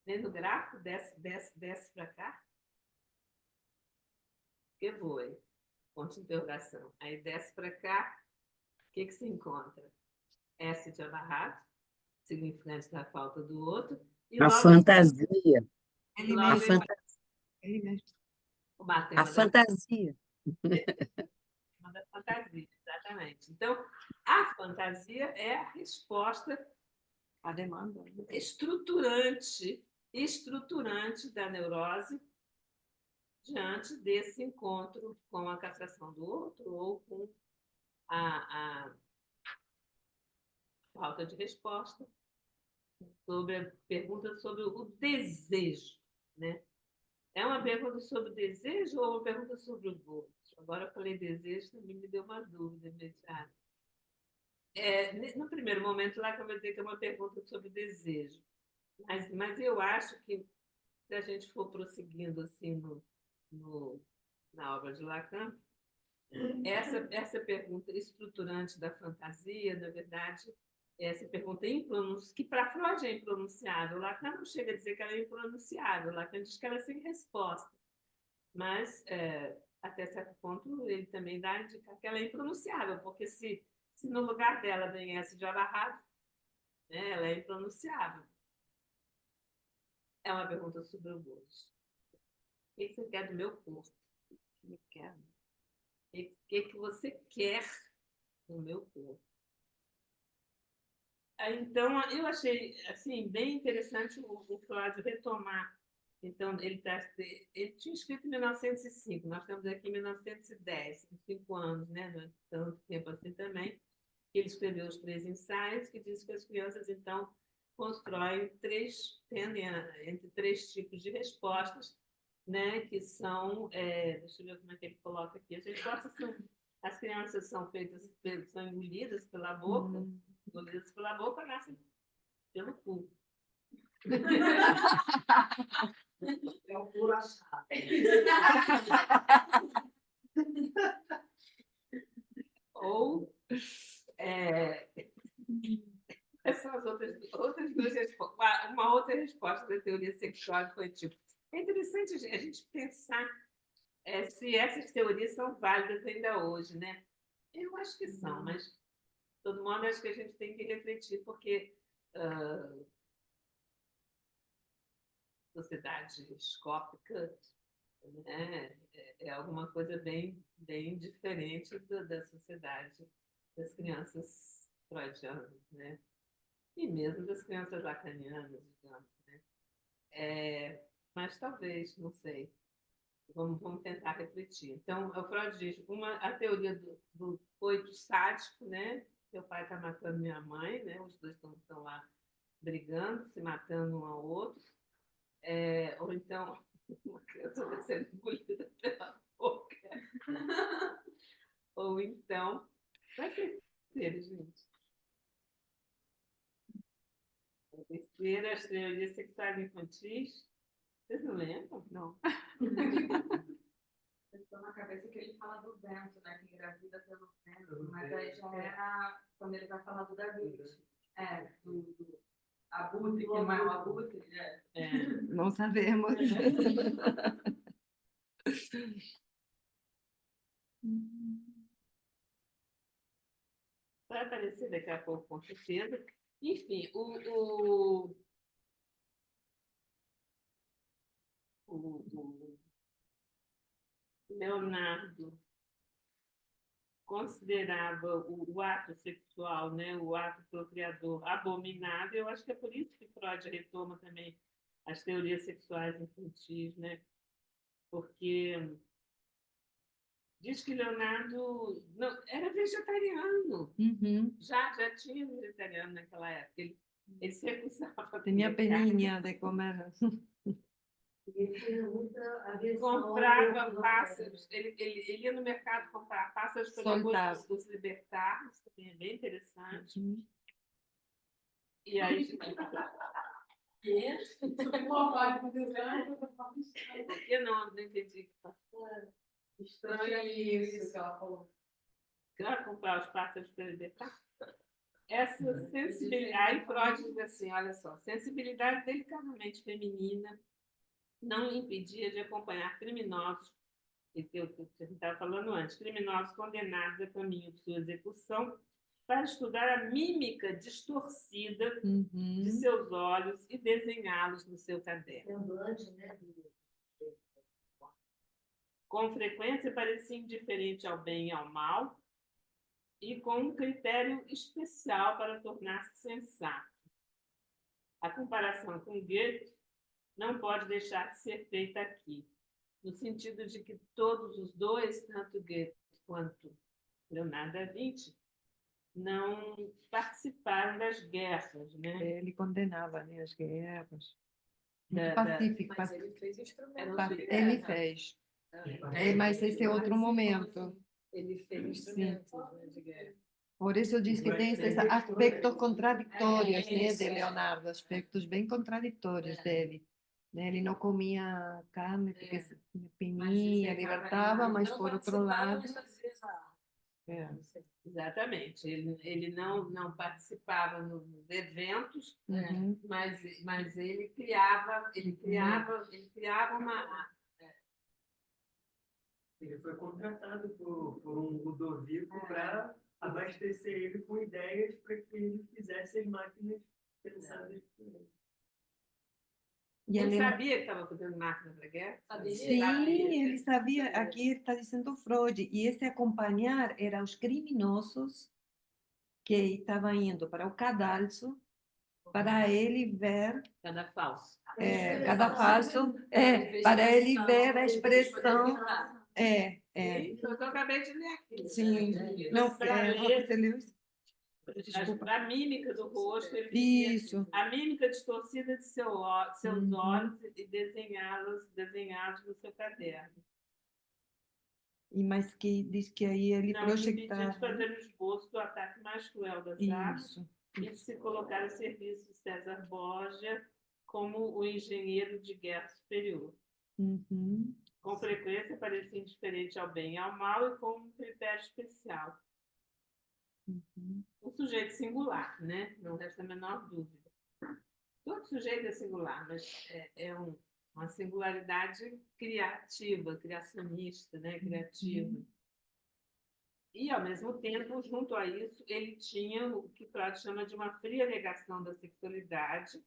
Vem no gráfico, desce para cá. Que foi? Ponto de interrogação. Aí desce para cá, o que se encontra? S de abarrado, significante da falta do outro. E A logo fantasia. Ele logo mesmo. fanta- Ele mesmo. o A fantasia. tema da fantasia, exatamente. Então, a fantasia é a resposta A demanda. estruturante da neurose diante desse encontro com a castração do outro ou com a falta de resposta sobre a pergunta sobre o desejo, né? É uma pergunta sobre o desejo ou uma pergunta sobre o gosto? Agora eu falei desejo, também me deu uma dúvida imediata. No primeiro momento, lá que eu vou dizer que é uma pergunta sobre desejo. Mas eu acho que, se a gente for prosseguindo assim na obra de Lacan, essa pergunta estruturante da fantasia, na verdade, essa pergunta que para Freud é impronunciável. Lacan não chega a dizer que ela é impronunciável, Lacan diz que ela é sem resposta. Mas, até certo ponto, ele também dá a indicar que ela é impronunciável, porque se no lugar dela vem essa de abarrado, né, ela é impronunciável. É uma pergunta sobre o gosto. O que você quer do meu corpo? O que você quer do meu corpo? Então, eu achei assim, bem interessante o Freud retomar. Então, ele tinha escrito em 1905, nós estamos aqui em 1910, 5 anos, né? Não é tanto tempo assim também. Ele escreveu os 3 ensaios, que diz que as crianças, então, tendem entre 3 tipos de respostas, né? Que são, deixa eu ver como é que ele coloca aqui, as crianças são engolidas pela boca, nascem pelo cu. É um puro achado. Ou são as outras 2 respostas. Uma outra resposta da teoria sexual foi tipo, é interessante a gente pensar se essas teorias são válidas ainda hoje, né? Eu acho que são, mas de todo modo acho que a gente tem que refletir, porque sociedade escópica, né, é alguma coisa bem diferente da sociedade das crianças freudianas, né? E mesmo das crianças lacanianas, digamos, né? Mas talvez, não sei. Vamos tentar refletir. Então, o Freud diz a teoria do coito sádico, né? Seu pai está matando minha mãe, né? Os dois estão lá brigando, se matando um ao outro. Ou então, uma criança vai ser engolida pela boca. Ou então, vai ser gente. Vai ter as teorias sexuais infantis. Vocês não lembram? Não. Estou na cabeça que ele fala do vento, né? Que engravida pelo vento, mas aí já era quando ele vai falar do David. Do abutre, que não é o abutre. Não sabemos. Vai aparecer daqui a pouco, com certeza. Enfim, o Leonardo considerava o ato sexual, né, o ato procriador, abominável. Eu acho que é por isso que Freud retoma também as teorias sexuais infantis, né? Porque diz que Leonardo era vegetariano. Uhum. Já tinha vegetariano naquela época. Ele se recusava. Tinha peninha de comer. comprava pássaros, ele ia no mercado comprar pássaros para Soltava. depois os libertar, isso também é bem interessante. Uhum. E aí, por que não entendi. Estranho isso que ela falou. Claro, comprar os pássaros para libertar. Essa sensibilidade, aí Freud diz assim, olha só, sensibilidade delicadamente feminina não lhe impedia de acompanhar criminosos, que eu estava falando antes, criminosos condenados a caminho de sua execução, para estudar a mímica distorcida de Uhum. seus olhos e desenhá-los no seu caderno. Com frequência parecia indiferente ao bem e ao mal, e com um critério especial para tornar-se sensato. A comparação com Goethe não pode deixar de ser feita aqui, no sentido de que todos os dois, tanto Goethe quanto Leonardo da Vinci, não participaram das guerras, né? Ele condenava, né, as guerras. Da- Pacífico, Mas ele fez instrumento. Ele fez. Mas esse é outro momento. Ele fez instrumentos, né, de guerra. Por isso eu disse que tem esses aspectos contraditórios, né, de Leonardo, aspectos bem contraditórios dele. Né? Ele não comia carne porque se peninha, libertava, mas por outro lado... É. Exatamente. Ele não participava nos eventos, Uhum. mas ele criava uma... Ele foi contratado por um Ludovico para abastecer ele com ideias para que ele fizesse as máquinas pensadas por ele. E Ele ele sabia que estava fazendo máquina para guerra? Sim, ele sabia, aqui está dizendo Freud, e esse acompanhar eram os criminosos que estavam indo para o cadalso para ele ver Cada falso. cada falso, para ele ver a expressão. Então, eu acabei de ler aqui. Sim, não, você leu isso? Desculpa. A mímica do rosto, ele Isso. a mímica distorcida de seus Uhum. olhos e desenhados no seu caderno. E mas que diz que aí ele Não lhe impedia de projetava. fazer o esboço do ataque mais cruel das armas Isso. e de se colocar a serviço de César Borgia como o engenheiro de guerra superior. Uhum. Com frequência parecia indiferente ao bem e ao mal e com um critério especial. Uhum. Um sujeito singular, né? Não resta a menor dúvida. Todo sujeito é singular, mas uma singularidade criativa, criacionista, né? Criativa. E, ao mesmo tempo, junto a isso, ele tinha o que Freud chama de uma fria negação da sexualidade,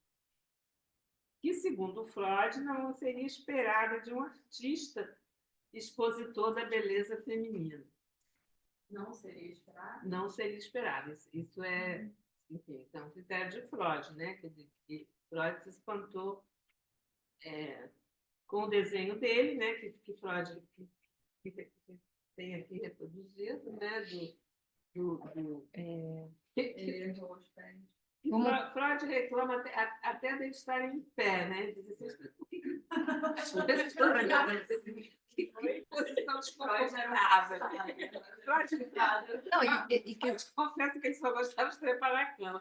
que, segundo Freud, não seria esperada de um artista expositor da beleza feminina. Não seria esperado? Não seria esperado. Isso é, enfim, então, um critério de Freud, né? Quer dizer, que Freud se espantou com o desenho dele, né? Que Freud que tem aqui reproduzido, né? Freud reclama até de estar em pé, né? Diz assim, por que posição desconfortável. Não, e que Confesso que ele só gostava de trepar na cama.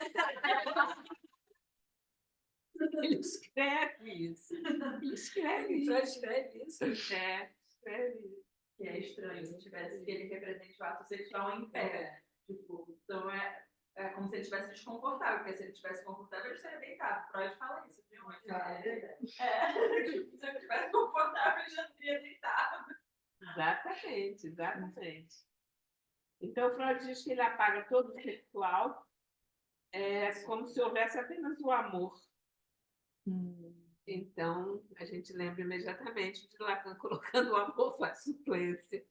Ele escreve isso. Freud escreve isso. Escreve isso. Que é estranho, se tivesse que ele represente o ato sexual em pé. Tipo, então é como se ele estivesse desconfortável, porque se ele estivesse confortável, ele estaria deitado. Freud fala isso, viu? Se ele estivesse confortável, ele já estaria deitado. Exatamente. Então, Freud diz que ele apaga todo o sexual, como se houvesse apenas o amor. Então, a gente lembra imediatamente de Lacan colocando o amor faz suplência.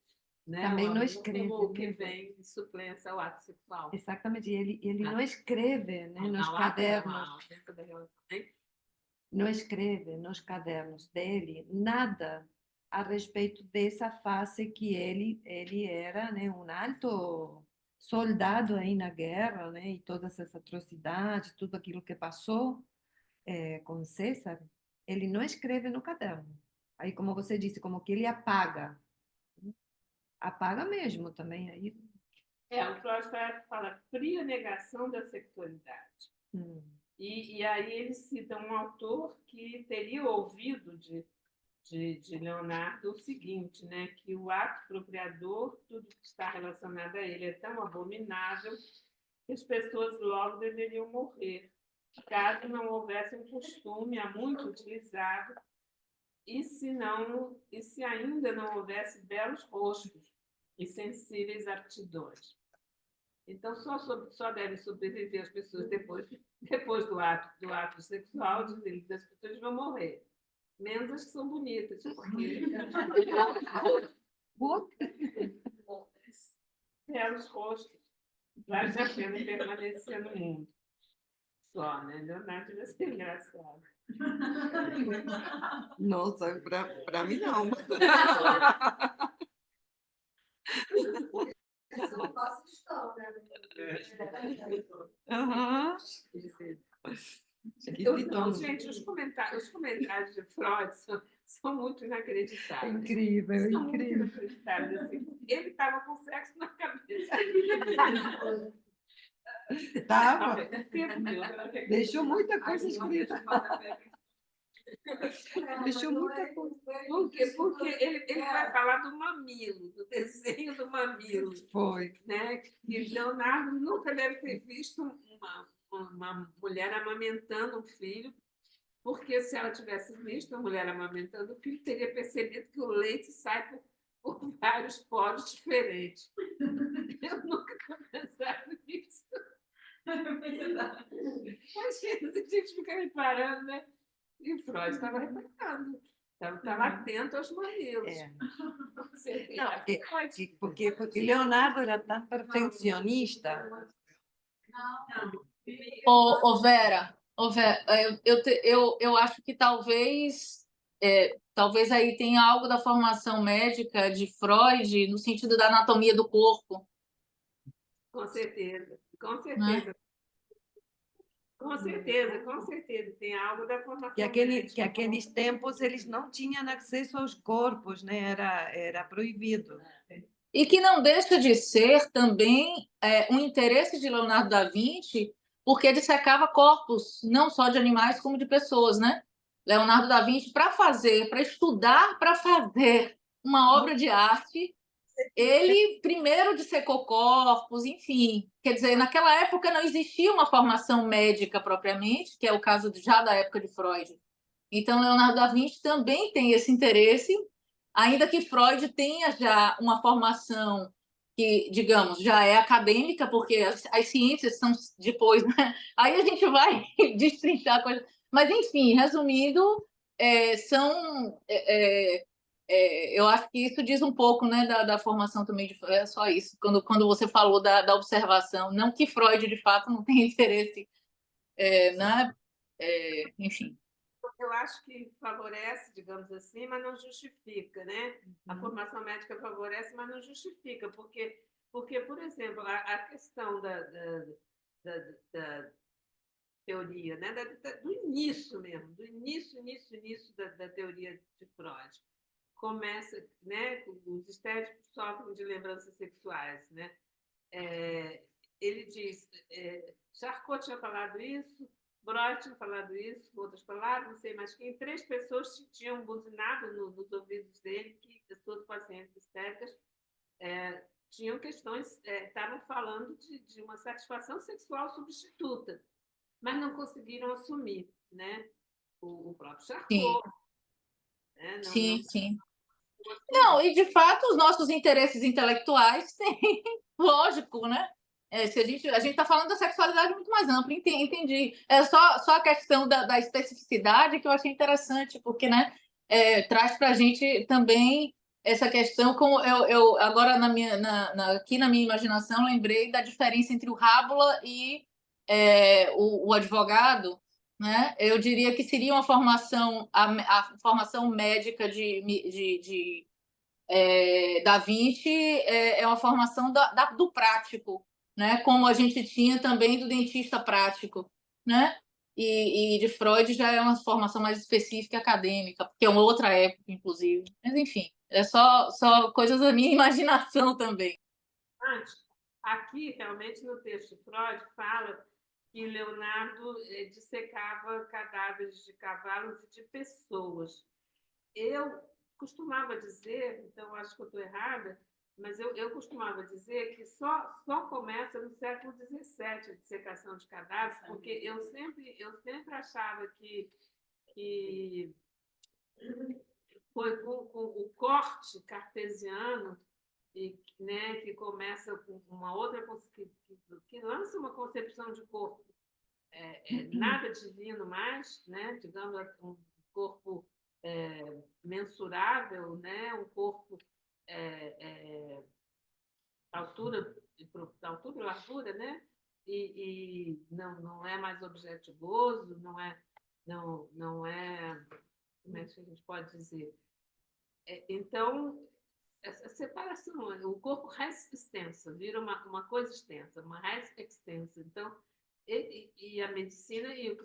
Né? também não não escreve. Como o que vem de suplência ao ato sexual. Exatamente, ele não escreve, né, nos Não, cadernos. Não escreve nos cadernos dele nada a respeito dessa fase que ele era, né, um alto soldado aí na guerra, né, e todas essas atrocidades, tudo aquilo que passou com César, ele não escreve no caderno. Aí, como você disse, como que ele apaga. Apaga mesmo também. Aí, O Freud fala fria negação da sexualidade. E aí ele cita um autor que teria ouvido de Leonardo o seguinte, né, que o ato procriador, tudo que está relacionado a ele é tão abominável que as pessoas logo deveriam morrer, caso não houvesse um costume há muito utilizado e se ainda não houvesse belos rostos e sensíveis aptidões. Então, só devem sobreviver as pessoas depois do ato sexual, diz ele, das pessoas vão morrer. Menos as que são bonitas, porque belos rostos vale a pena permanecer no mundo. Só, né? Leonardo devia ser engraçado. Nossa, para mim não. Isso não faço questão, né? Aham. Então, gente, os comentários de Freud são muito inacreditáveis. incrível, São muito incrível. inacreditáveis. Assim. Ele estava com sexo na cabeça. Tava. Deixou Deixou muita coisa escrita. Deixou muita coisa. Por quê? Porque ele vai falar do mamilo, do desenho do mamilo. Foi. Né? E Leonardo nunca deve ter visto uma mulher amamentando um filho, porque se ela tivesse visto uma mulher amamentando um filho, teria percebido que o leite sai por vários poros diferentes. Eu nunca tinha pensado nisso. Mas a gente fica reparando, né? E Freud estava reparando. Estava atento aos mamilos. Porque Leonardo era tão perfeccionista. Vera, eu acho que talvez aí tenha algo da formação médica de Freud no sentido da anatomia do corpo. Com certeza, com certeza. Né? Com certeza. Tem algo da formação Que aqueles tempos eles não tinham acesso aos corpos, né? Era proibido. E que não deixa de ser também um interesse de Leonardo da Vinci, porque dissecava corpos, não só de animais, como de pessoas, né? Leonardo da Vinci, para estudar, para fazer uma obra de arte, ele primeiro dissecou corpos, enfim. Quer dizer, naquela época não existia uma formação médica propriamente, que é o caso já da época de Freud. Então, Leonardo da Vinci também tem esse interesse, ainda que Freud tenha já uma formação que, digamos, já é acadêmica, porque as ciências são depois, né? Aí a gente vai destrinchar coisas. Mas, enfim, resumindo, eu acho que isso diz um pouco, né, da formação também de Freud. É só isso, quando você falou da observação. Não que Freud, de fato, não tenha interesse, né? Enfim. Eu acho que favorece, digamos assim, mas não justifica, né? A formação médica favorece, mas não justifica, porque por exemplo, a questão da teoria, né? Do início mesmo, do início da teoria de Freud. Começa, né? Os histéricos sofrem de lembranças sexuais, né? Ele diz, Charcot tinha falado isso, Freud tinha falado isso, com outras palavras, não sei mais quem, 3 pessoas tinham buzinado nos ouvidos dele que as suas pacientes histéricas tinham questões, estavam falando de uma satisfação sexual substituta, mas não conseguiram assumir, né? O próprio Charcot. Sim. Né? Sim. Não, e de fato os nossos interesses intelectuais têm, lógico, né? Se a gente está falando da sexualidade muito mais ampla, entendi. É só a questão da especificidade que eu achei interessante, porque, né, traz para a gente também essa questão, como eu agora aqui na minha imaginação lembrei da diferença entre o Rábula e o advogado, né? Eu diria que seria uma formação, a formação médica de Da Vinci é uma formação do prático, né? Como a gente tinha também do dentista prático, né? e de Freud já é uma formação mais específica acadêmica, porque é uma outra época, inclusive. Mas, enfim, é só coisas da minha imaginação também. Aqui, realmente, no texto Freud, fala que Leonardo dissecava cadáveres de cavalos e de pessoas. Eu costumava dizer, então acho que eu estou errada, mas eu costumava dizer que só começa no século XVII a dissecação de cadáveres, porque eu sempre achava que foi com o corte cartesiano e, né, que começa com uma outra que lança uma concepção de corpo nada divino mais, né, digamos um corpo mensurável, né, um corpo altura e largura, né, e não é mais objetivoso, não é como é que a gente pode dizer? Então, essa separação, o corpo res extensa, vira uma coisa extensa, uma res extensa. Então, e a medicina, e o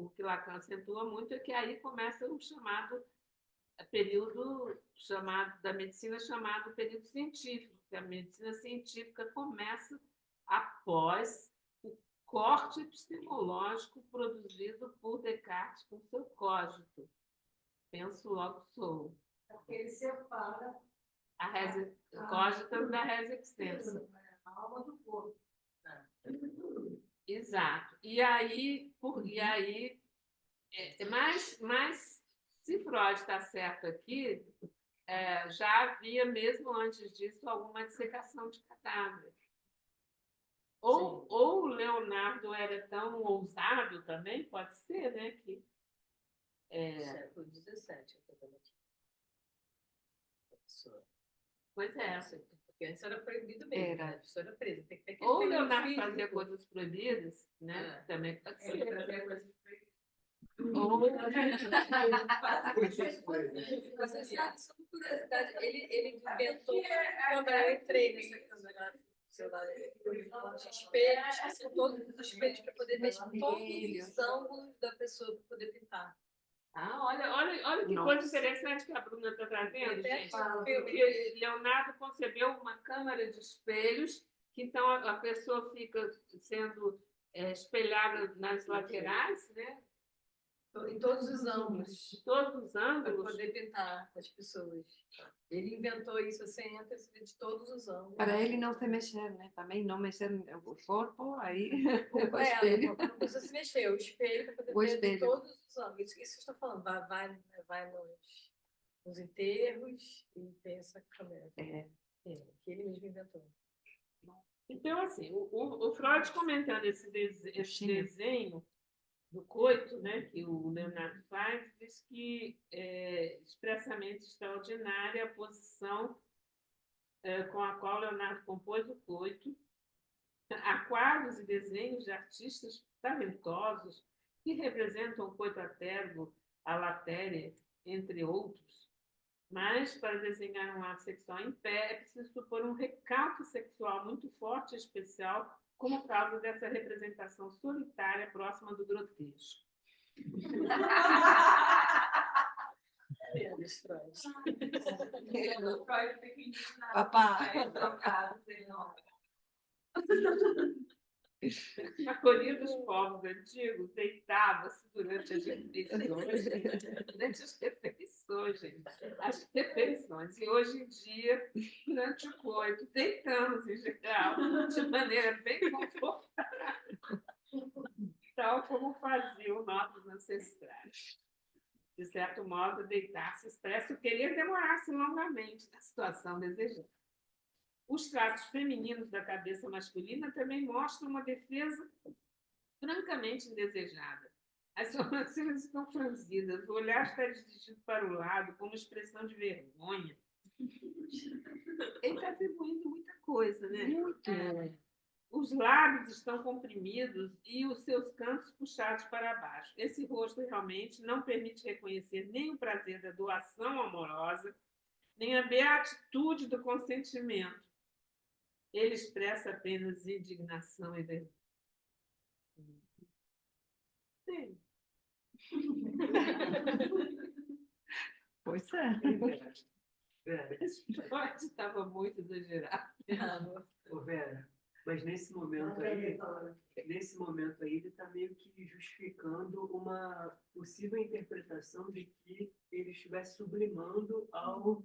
que Lacan acentua muito é que aí começa o chamado período da medicina chamado período científico, que a medicina científica começa após o corte epistemológico produzido por Descartes com seu cogito. Penso, logo sou. Porque ele separa o cogito da res extensa. a alma do corpo. Exato. E aí mas se Freud está certo aqui, já havia, mesmo antes disso, alguma dissecação de cadáver. Ou Leonardo era tão ousado também, pode ser, né? Que, Século XVII. pois é. Porque antes era proibido mesmo, Era. né? A pessoa era presa. Tem que ter Ou aquele Leonardo físico. fazia coisas proibidas, né? Também pode ser. Ele trazia coisas Você sabe, só por curiosidade, ele inventou, quando eu entrei nessa câmera, sei lá, de espelhos, que são todos os espelhos para poder ver todos os ângulos da pessoa para poder pintar. Olha que coisa interessante que a Bruna está trazendo, gente. Porque Leonardo concebeu uma câmara de espelhos, que então a pessoa fica sendo espelhada nas laterais, né? Em todos os ângulos. Todos os Para ângulos. poder pintar as pessoas. Ele inventou isso assim, antes de todos os ângulos. Para ele não se mexer, né? Também não mexer o corpo, aí o Não precisa se mexer, o espelho para poder ver de todos os ângulos. Isso que eu estou falando, vai nos enterros e tem essa câmera. Que ele mesmo inventou. Então, assim, o Freud comentando esse desenho do coito, né, que o Leonardo faz, diz que é expressamente extraordinária a posição com a qual Leonardo compôs o coito. Há quadros e desenhos de artistas talentosos que representam o coito a tergo, a latéria, entre outros. Mas, para desenhar um ato sexual em pé, é preciso supor um recalque sexual muito forte e especial, como causa dessa representação solitária próxima do grotesco. A maioria dos povos antigos deitava-se durante as refeições, gente. As refeições. E hoje em dia, durante o coito, deitamos em geral, de maneira bem confortável, tal como faziam nossos ancestrais. De certo modo, deitar-se expressa o querer demorar-se longamente na situação desejada. Os traços femininos da cabeça masculina também mostram uma defesa francamente indesejada. As sobrancelhas estão franzidas, o olhar está dirigido para o lado, com uma expressão de vergonha. Ele está atribuindo muita coisa, né? Muito. Os lábios estão comprimidos e os seus cantos puxados para baixo. Esse rosto realmente não permite reconhecer nem o prazer da doação amorosa, nem a beatitude do consentimento. Ele expressa apenas indignação e vergonha. Sim. Pois é. Vera, Freud estava muito exagerado. ô, Vera, mas nesse momento aí, ele está meio que justificando uma possível interpretação de que ele estivesse sublimando ao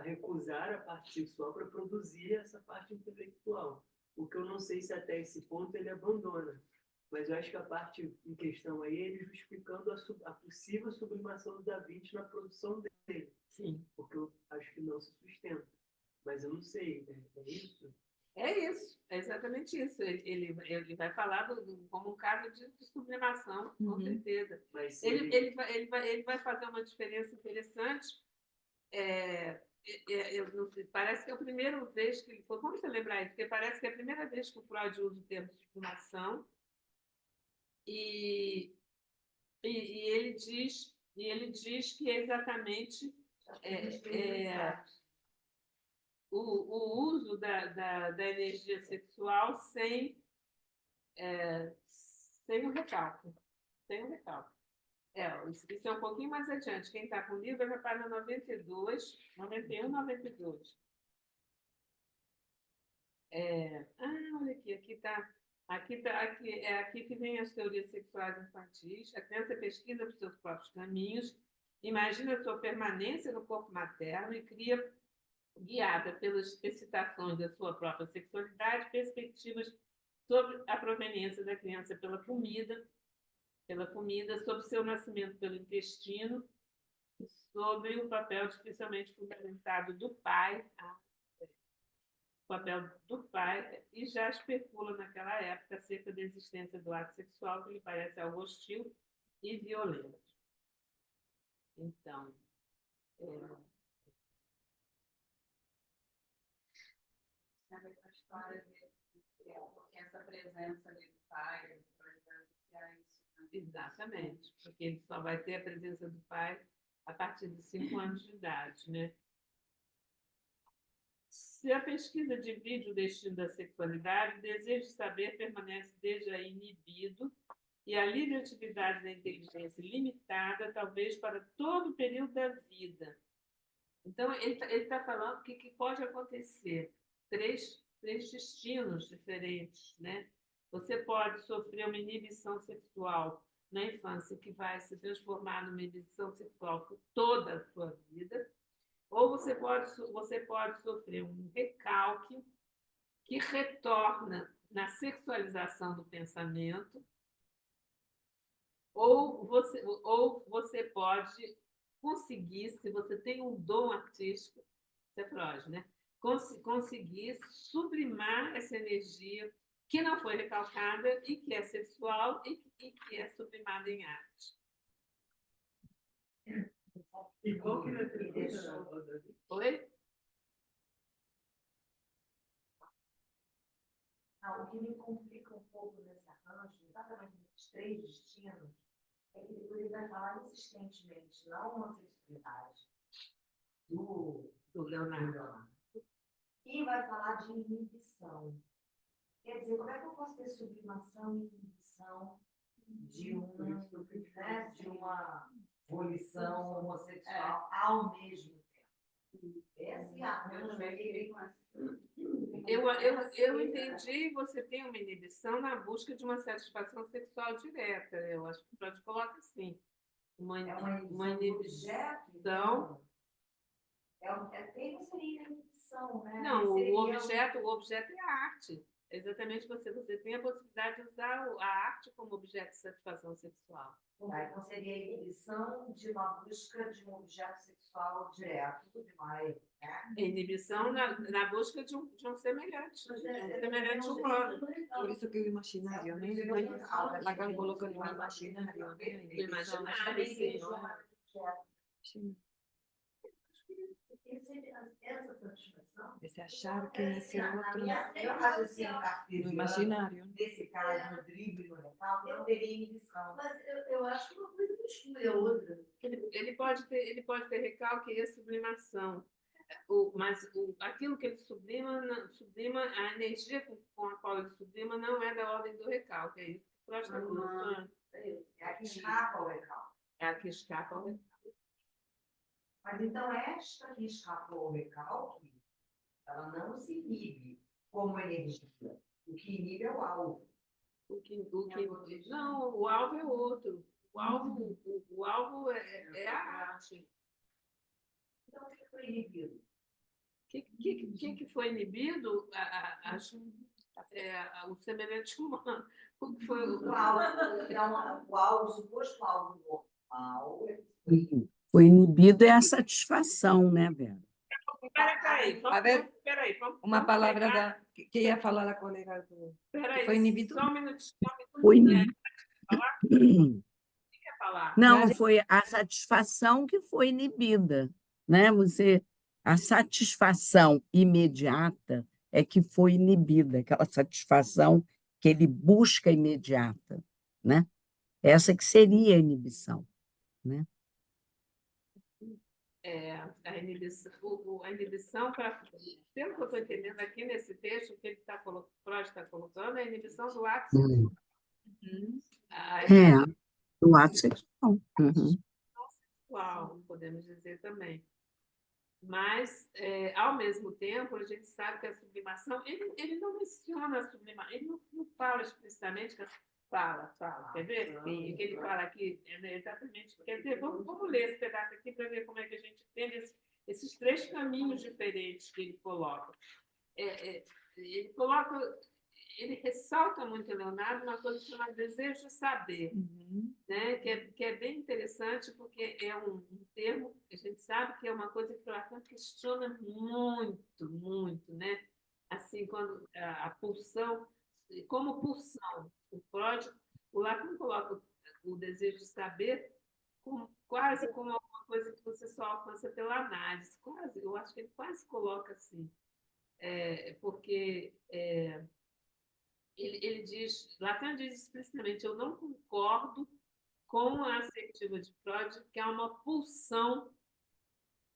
recusar a parte sexual para produzir essa parte intelectual. O que eu não sei se até esse ponto ele abandona. Mas eu acho que a parte em questão aí é ele justificando a possível sublimação do Da Vinci na produção dele. Sim. Porque eu acho que não se sustenta. Mas eu não sei, é isso? É isso, é exatamente isso. Ele vai falar como um caso de sublimação, com certeza. Mas Ele vai fazer uma diferença interessante. Eu não sei, parece que é a primeira vez que ele foi. Como você lembrar isso? Porque parece que é a primeira vez que o Freud usa o termo sublimação. E ele diz que é exatamente o uso da energia sexual sem o recalque. Sem o recalque. Isso é um pouquinho mais adiante. Quem está com o livro é na página 92, 91, 92. Olha aqui, aqui que vem as teorias sexuais infantis. A criança pesquisa por seus próprios caminhos, imagina sua permanência no corpo materno e cria, guiada pelas excitações da sua própria sexualidade, perspectivas sobre a proveniência da criança pela comida, sobre seu nascimento pelo intestino, sobre o papel especialmente fundamentado do pai, e já especula naquela época acerca da existência do ato sexual, que lhe parece algo hostil e violento. Então, sabe a história porque essa presença ali do pai vai associar isso, né? exatamente, porque ele só vai ter a presença do pai a partir de 5 anos de idade, né? Se a pesquisa divide o destino da sexualidade, o desejo de saber permanece desde aí inibido e a livre atividade da inteligência limitada, talvez para todo o período da vida. Então, ele está falando que pode acontecer três destinos diferentes, né? Você pode sofrer uma inibição sexual na infância que vai se transformar numa inibição sexual por toda a sua vida, ou você pode sofrer um recalque que retorna na sexualização do pensamento, ou você pode conseguir, se você tem um dom artístico, isso é Freud, né? Conseguir sublimar essa energia que não foi recalcada e que é sexual e que é sublimada em arte. E qual que é a pergunta? Oi? O que me complica um pouco nesse arranjo, exatamente nesses 3 destinos, é que depois ele vai falar insistentemente, não uma sexualidade do Leonardo. E vai falar de inibição. Quer dizer, como é que eu posso ter sublimação e inibição de uma volição homossexual ao mesmo tempo? Esse arranjo aí eu entendi, você tem uma inibição na busca de uma satisfação sexual direta. Eu acho que Freud coloca assim. Uma inibição. Ele não seria inibição, né? Não, o objeto é a arte. Exatamente, você tem a possibilidade de usar a arte como objeto de satisfação sexual. Então seria a inibição de uma busca de um objeto sexual direto, demais. Inibição na busca de um semelhante, semelhante humano. Por isso que o imaginário, né? Lacan coloca no imaginário, né? O imaginário, sim. Sim. Essa satisfação. Esse achar que esse outro. Eu acho assim, No imaginário. nesse caso, no drible, no recalque, eu teria inibição. Mas eu acho que uma coisa não exclui a outra. Ele pode ter recalque e sublimação. Aquilo que ele sublima, a energia com a qual ele sublima não é da ordem do recalque. É isso que o Freud está colocando. É a que escapa ao recalque. É a que escapa ao recalque. Mas então esta que escapou ao recalque, ela não se inibe como energia. O que inibe é o alvo. Não, o alvo é outro. O alvo é a arte. Então, o que foi inibido? O que foi inibido? O semelhante humano. O que foi O alvo, o suposto alvo normal. Foi inibido é a satisfação, né, Vera? Peraí, A ver, vamos uma palavra pegar. que ia falar a colega. Peraí, Foi inibido? só um minutinho. Foi inibido. Quer falar? Não, foi a satisfação que foi inibida, né? A satisfação imediata é que foi inibida, aquela satisfação que ele busca imediata, né? Essa que seria a inibição, né? A inibição pelo que eu estou entendendo aqui nesse texto, o que Freud está colocando, é a inibição do ato sexual. Do ato sexual. Sexual, podemos dizer também. Mas, ao mesmo tempo, a gente sabe que a sublimação, ele não menciona a sublimação, ele não fala explicitamente, fala. Quer ver? O que ele fala aqui, exatamente. Quer dizer, vamos ler esse pedaço aqui para ver como é que a gente entende esses três caminhos diferentes que ele coloca. Ele ressalta muito em Leonardo uma coisa chamada desejo de saber, né? que é bem interessante, porque é um termo que a gente sabe que é uma coisa que o Lacan questiona muito, né? Assim, quando a pulsão, como pulsão, o Lacan coloca o desejo de saber quase como alguma coisa que você só alcança pela análise, quase, eu acho que ele quase coloca assim, porque ele diz, Lacan diz explicitamente, eu não concordo com a assertiva de Freud, que é uma pulsão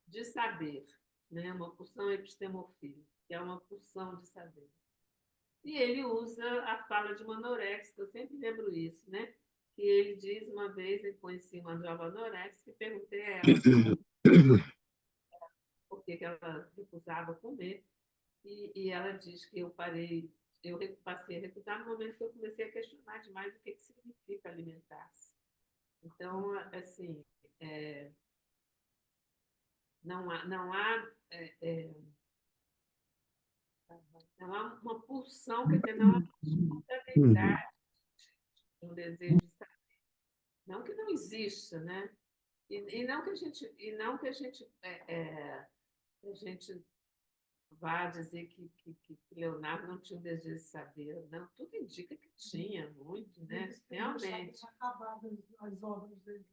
de saber, né? Uma pulsão epistemofílica, que é uma pulsão de saber. E ele usa a fala de uma anorexia, eu sempre lembro isso, né? Que ele diz uma vez, eu conheci uma jovem anorexia, e perguntei a ela por que ela recusava comer, e ela diz que eu passei a recusar no momento que eu comecei a questionar demais o que significa alimentar-se. Então, assim, não há uma pulsão, quer dizer, não há uma espontaneidade, um desejo de saber. Não que não exista, né? E não que a gente vá dizer que Leonardo não tinha um desejo de saber. Não, tudo indica que tinha muito, né? Realmente. Acabadas as obras dele,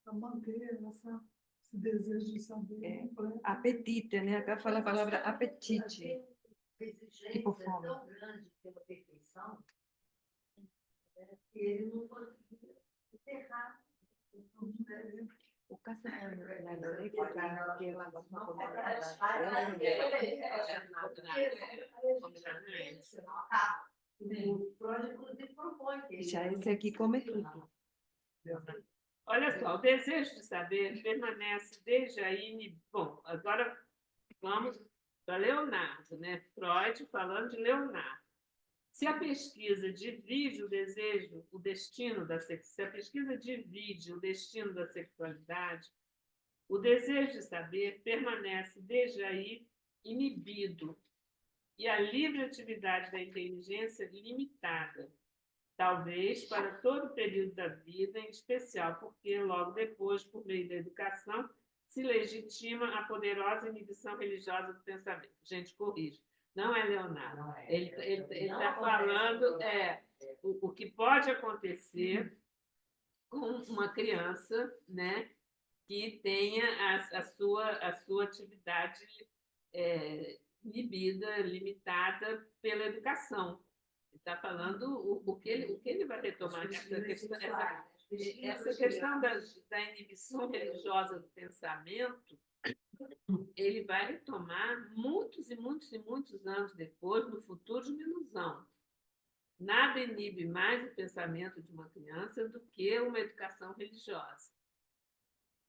para manter esse desejo de saber. Apetite, né? Acá fala a palavra apetite. Exigência tão grande pela perfeição que ele não conseguia enterrar. O casamento o Freud, inclusive, propõe que já esse aqui come tudo. Olha só, o desejo de saber permanece desde aí. Bom, agora vamos para Leonardo, né? Freud falando de Leonardo. Se a pesquisa divide o desejo, o destino da sexualidade, se a pesquisa divide o destino da sexualidade, o desejo de saber permanece desde aí inibido e a livre atividade da inteligência limitada, talvez para todo o período da vida, em especial porque logo depois, por meio da educação, se legitima a poderosa inibição religiosa do pensamento. Gente, corrige. Não é Leonardo. Ele está falando o que pode acontecer com uma criança, né, que tenha a sua atividade inibida, limitada pela educação. Ele está falando o que ele vai retomar essa questão da inibição religiosa do pensamento. Ele vai retomar muitos e muitos e muitos anos depois, no Futuro de uma Ilusão. Nada inibe mais o pensamento de uma criança do que uma educação religiosa.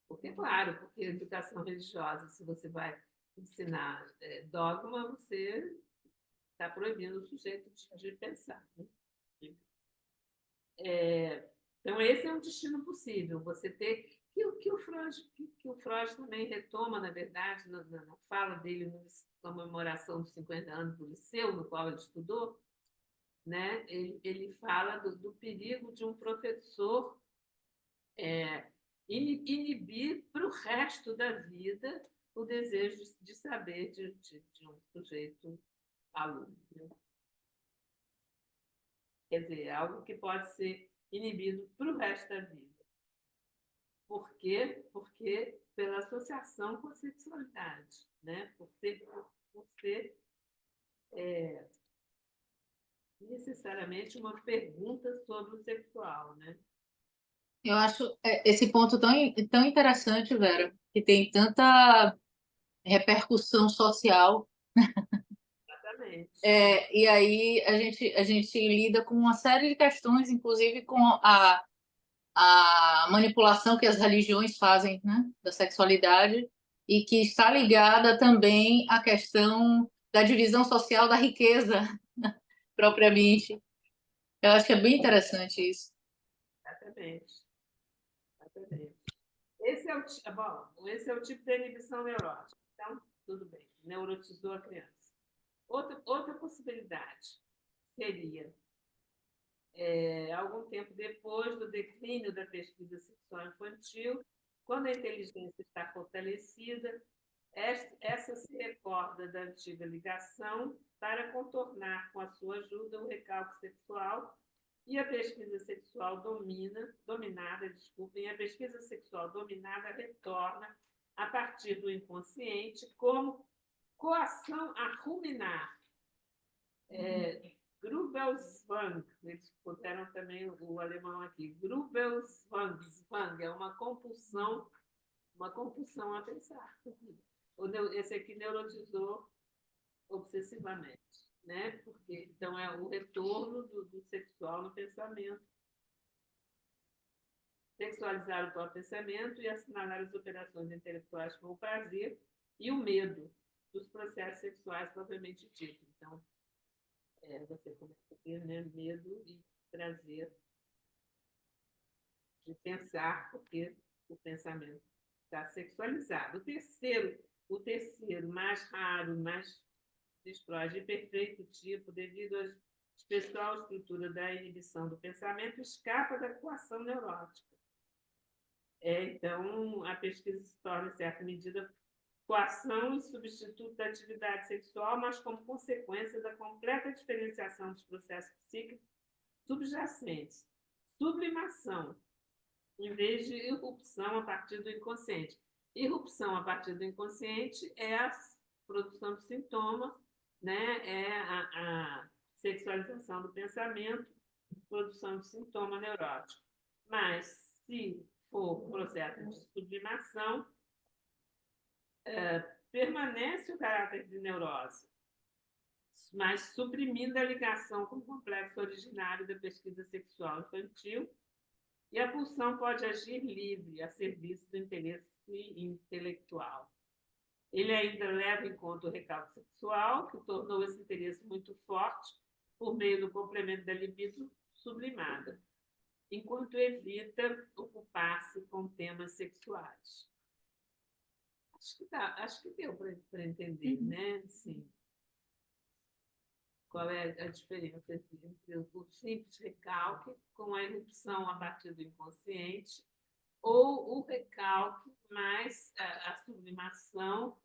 Porque, claro, porque a educação religiosa, se você vai ensinar dogma, você está proibindo o sujeito de pensar. Né? Então, esse é um destino possível, você ter... que o Freud também retoma, na verdade, na fala dele, na comemoração dos 50 anos do liceu, no qual ele estudou, né? Ele fala do perigo de um professor inibir para o resto da vida o desejo de saber de um sujeito aluno. Né? Quer dizer, algo que pode ser inibido para o resto da vida. Por quê? Porque pela associação com a sexualidade, né? por ser necessariamente uma pergunta sobre o sexual. Né? Eu acho esse ponto tão interessante, Vera, que tem tanta repercussão social. Exatamente. E aí a gente lida com uma série de questões, inclusive com a manipulação que as religiões fazem, né, da sexualidade, e que está ligada também à questão da divisão social da riqueza, propriamente. Eu acho que é bem interessante isso. Exatamente. Esse é o tipo de inibição neurótica. Então, tudo bem, neurotizou a criança. Outra possibilidade seria, algum tempo depois do declínio da pesquisa sexual infantil, quando a inteligência está fortalecida, essa se recorda da antiga ligação para contornar com a sua ajuda o recalque sexual e a pesquisa sexual dominada retorna a partir do inconsciente como coação a ruminar. Grubelswang, eles puseram também o alemão aqui, Grubelswang é uma compulsão a pensar. Esse aqui neurotizou obsessivamente, né? Porque, então, é o retorno do sexual no pensamento. Sexualizar o próprio pensamento e assinalar as operações intelectuais com o prazer e o medo dos processos sexuais propriamente ditos. Então, você começa a ter, né, medo e prazer de pensar, porque o pensamento está sexualizado. O terceiro, mais raro, mais destrói de perfeito tipo, devido à especial estrutura da inibição do pensamento, escapa da coação neurótica. Então, a pesquisa se torna, em certa medida, coação e substituto da atividade sexual, mas como consequência da completa diferenciação dos processos psíquicos subjacentes. Sublimação, em vez de irrupção a partir do inconsciente. Irrupção a partir do inconsciente é a produção de sintomas, né? É a sexualização do pensamento, produção de sintoma neurótico. Mas, se for processo de sublimação, permanece o caráter de neurose, mas suprimindo a ligação com o complexo originário da pesquisa sexual infantil, e a pulsão pode agir livre, a serviço do interesse intelectual. Ele ainda leva em conta o recalque sexual, que tornou esse interesse muito forte por meio do complemento da libido sublimada, enquanto evita ocupar-se com temas sexuais. Acho que deu para entender, né? Sim. Qual é a diferença entre o simples recalque com a irrupção a partir do inconsciente ou o recalque mais a sublimação,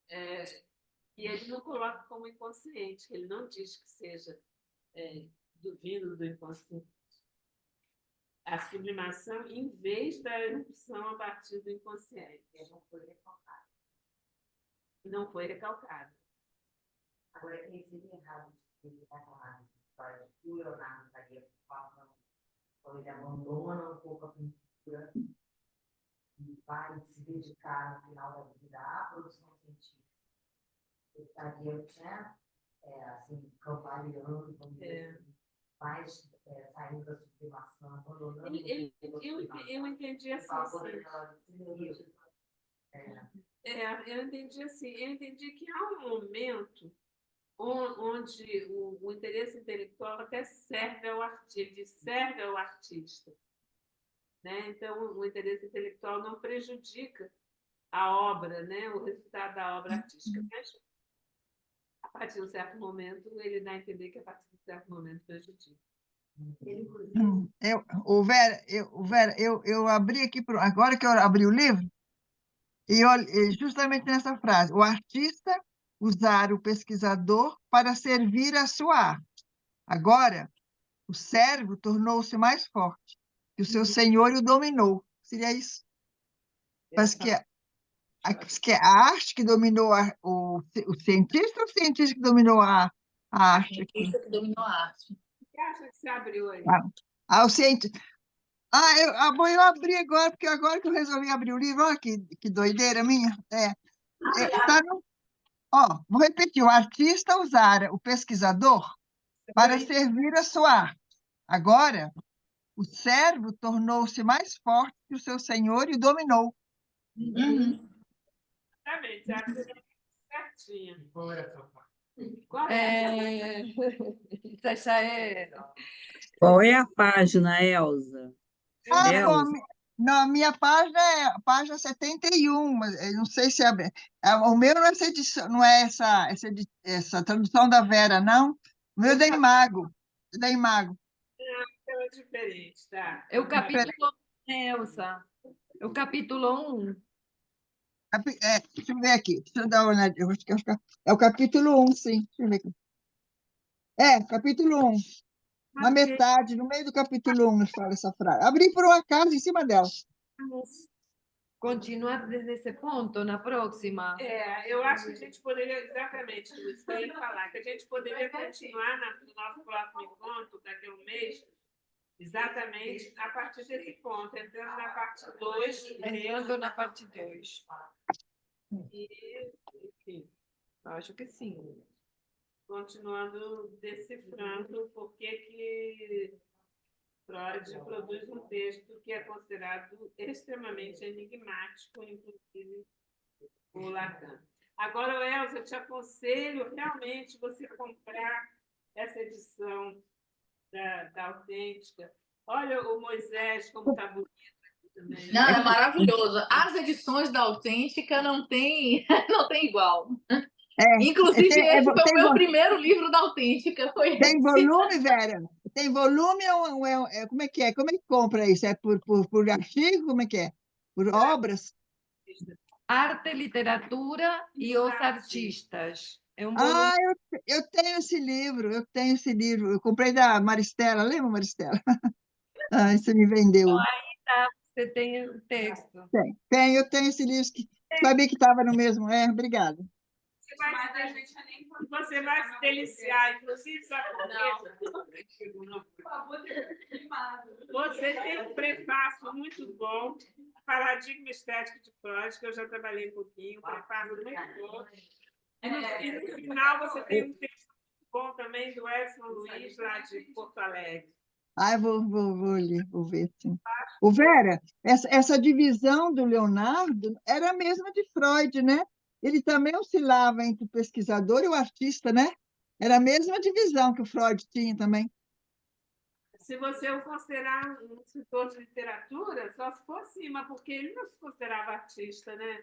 e ele não coloca como inconsciente, ele não diz que seja vindo do inconsciente. A sublimação em vez da irrupção a partir do inconsciente. Não foi recalcado. Não foi recalcado. Agora, quem seria errado de estar falando de história que o Leonardo estaria falando, quando ele abandona um pouco a pintura e vai se dedicar no final da vida à produção científica. Ele estaria, né, assim, cambaleando, vamos dizer assim. mais saindo da sublimação, abandonando Eu entendi assim, sim. Eu entendi assim, eu entendi que há um momento onde o interesse intelectual até serve ao artista, ele serve ao artista, né? Então, o interesse intelectual não prejudica a obra, né? O resultado da obra artística, mas a partir de um certo momento, ele dá a entender que a partir de um certo momento prejudica. Eu abri aqui, agora que eu abri o livro, e justamente nessa frase, o artista usar o pesquisador para servir a sua arte. Agora, o cérebro tornou-se mais forte, que o seu senhor o dominou. Seria isso? Parece que é a arte que dominou o cientista ou o cientista que dominou a arte? Cientista que dominou a arte. O que acha que você abriu aí? O cientista. Bom, eu abri agora, porque agora que eu resolvi abrir o livro, olha que doideira minha. Tá vou repetir, o artista usara o pesquisador para servir a sua arte. Agora, o cérebro tornou-se mais forte que o seu senhor e dominou. Exatamente, a certinha. Isso já é... Qual é a página, Elza? Elza? Não, a minha página é a página 71, mas eu não sei se o meu não é essa edição, não é essa tradução da Vera, não. O meu é da Imago. É diferente, tá? É o capítulo 1, Elsa. É o capítulo 1. Deixa eu ver aqui. Deixa eu dar uma olhada. Eu acho que é o capítulo 1, sim. Deixa eu ver aqui. Capítulo 1. Na metade, no meio do capítulo 1, fala essa frase. Abri por um acaso em cima dela. Vamos continuar desde esse ponto na próxima. Eu acho que a gente poderia, exatamente, Luiz, que eu ia falar, que a gente poderia continuar no nosso próximo encontro, daqui a um mês, exatamente a partir desse ponto, entrando na parte 2. Entrando na parte 2. Enfim, acho que sim. Continuando decifrando por que Freud produz um texto que é considerado extremamente enigmático, inclusive por Lacan. Agora, Elza, eu te aconselho realmente você comprar essa edição da Autêntica. Olha o Moisés, como está bonito aqui também. Não, é maravilhoso. As edições da Autêntica não tem igual. Inclusive, esse foi o meu primeiro livro da Autêntica. Tem volume, Vera? Tem volume ou como é que é? Como é que compra isso? É por artigo? Como é que é? Por obras? Arte, literatura e os artistas. É um Ah, volume. eu tenho esse livro, Eu comprei da Maristela, lembra, Maristela? Você me vendeu. Aí tá, você tem o texto. Eu tenho esse livro, sabia que estava no mesmo. Obrigada. Você vai se deliciar, inclusive, sabe por quê? Você tem um prefácio muito bom, Paradigma Estético de Freud, que eu já trabalhei um pouquinho, prefácio muito bom. E no final você tem um texto muito bom também do Edson Luiz, lá de Porto Alegre. Eu vou ler, vou ver, sim. Vera, essa divisão do Leonardo era a mesma de Freud, né? Ele também oscilava entre o pesquisador e o artista, né? Era a mesma divisão que o Freud tinha também. Se você o considerar um escritor de literatura, só se for acima, porque ele não se considerava artista, né?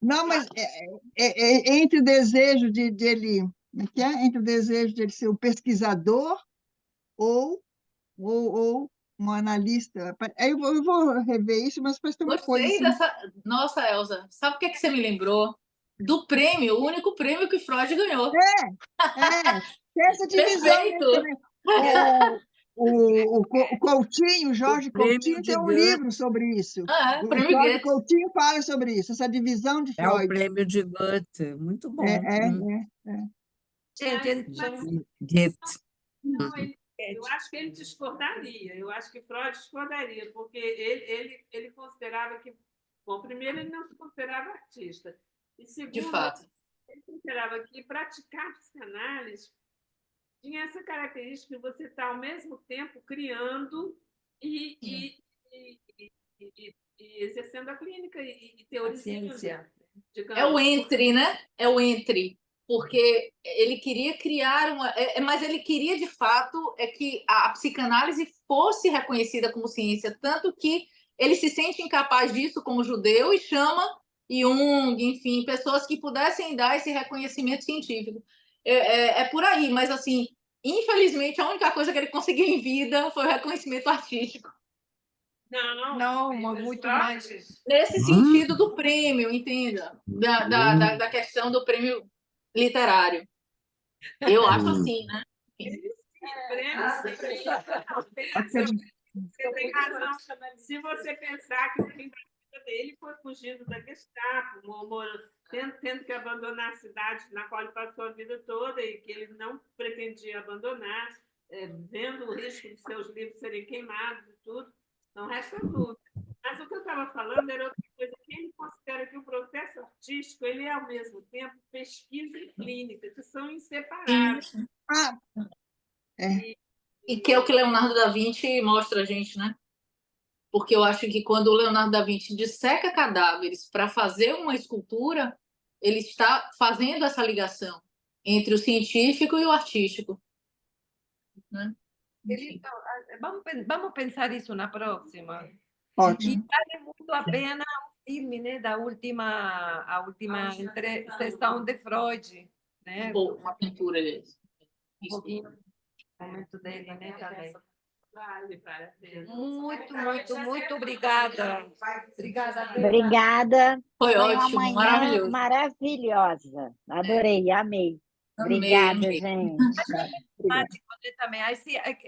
Não, mas entre o desejo de ele, como é que é? Entre o desejo de ele ser um pesquisador ou um analista. Eu vou rever isso, mas parece que tem uma coisa Gostei assim. dessa... Nossa, Elza, sabe o que você me lembrou? Do prêmio, o único prêmio que Freud ganhou. Essa divisão. O Coutinho, Jorge Coutinho, tem um livro sobre isso. O Jorge Coutinho fala sobre isso, essa divisão de Freud. É o prêmio de Goethe, muito bom. Goethe. Eu acho que ele discordaria, eu acho que Freud discordaria, porque ele considerava que, bom, primeiro, ele não se considerava artista, e segundo, de fato, ele considerava que praticar psicanálise tinha essa característica de você estar, ao mesmo tempo, criando e exercendo a clínica e A teorizando, ciência. É o digamos. entre, né? É o entre. Porque ele queria criar uma. Mas ele queria, de fato, que a psicanálise fosse reconhecida como ciência, tanto que ele se sente incapaz disso como judeu e chama Jung, enfim, pessoas que pudessem dar esse reconhecimento científico. É por aí, mas, assim, infelizmente, a única coisa que ele conseguiu em vida foi o reconhecimento artístico. Não, muito mais. Nesse sentido do prêmio, entenda? Da questão do prêmio literário. Eu acho assim, né? Você tem razão. Se você pensar que o fim da vida dele foi fugindo da Gestapo, tendo que abandonar a cidade na qual ele passou a vida toda e que ele não pretendia abandonar, vendo o risco de seus livros serem queimados e tudo, não resta dúvida. Mas o que eu estava falando era outra coisa, que ele considera que o processo artístico ele é, ao mesmo tempo, pesquisa e clínica, que são inseparáveis. Ah, E que é o que Leonardo da Vinci mostra a gente, né? Porque eu acho que quando o Leonardo da Vinci disseca cadáveres para fazer uma escultura, ele está fazendo essa ligação entre o científico e o artístico. Né? Vamos pensar isso na próxima. E ótimo. vale muito a pena o filme, né, a última sessão de Freud, né? Ou uma pintura deles. Um pouquinho do momento dele, né, também. Vale a pena. Muito obrigada. Obrigada, Bela. Obrigada. Foi uma ótimo, manhã maravilhoso. maravilhosa. Adorei, amei. Amei, Obrigada, amei. gente. Também.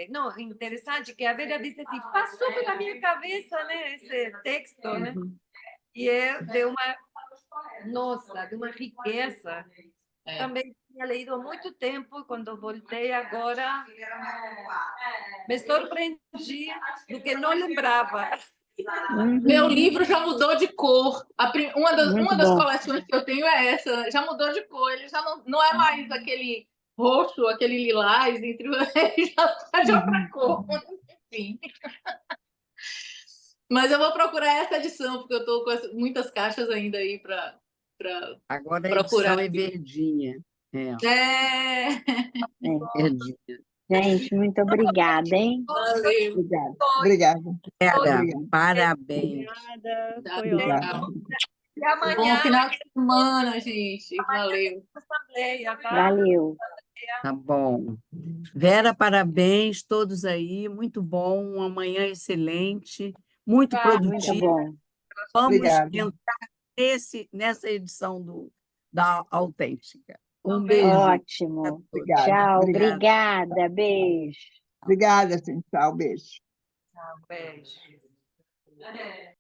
Não, interessante que a Vera disse assim, passou pela minha cabeça, né, esse texto, né? E é de uma riqueza. Também tinha leído há muito tempo, quando voltei agora, me surpreendi do que não lembrava. Meu livro já mudou de cor. Uma das bom. coleções que eu tenho é essa. Já mudou de cor. Ele já não é mais aquele roxo, aquele lilás, ele já está de outra cor. Enfim. Mas eu vou procurar essa edição, porque eu estou com muitas caixas ainda aí para Agora a procurar. edição é verdinha. É. Verdinha. Gente, muito obrigada, hein? Valeu. Obrigada. Vera, Obrigada. parabéns. Obrigada, Tá foi bom. ótimo. E Bom amanhã, final de semana, gente. Valeu. assembleia, tá? Valeu. Tá bom. Vera, parabéns, todos aí. Muito bom, uma manhã excelente, muito Muito produtiva. bom. Vamos Obrigada. entrar nessa edição da Autêntica. Um beijo. Ótimo. Obrigada. Tchau, Obrigada. obrigada. Beijo. Obrigada, Central. Beijo. Beijo.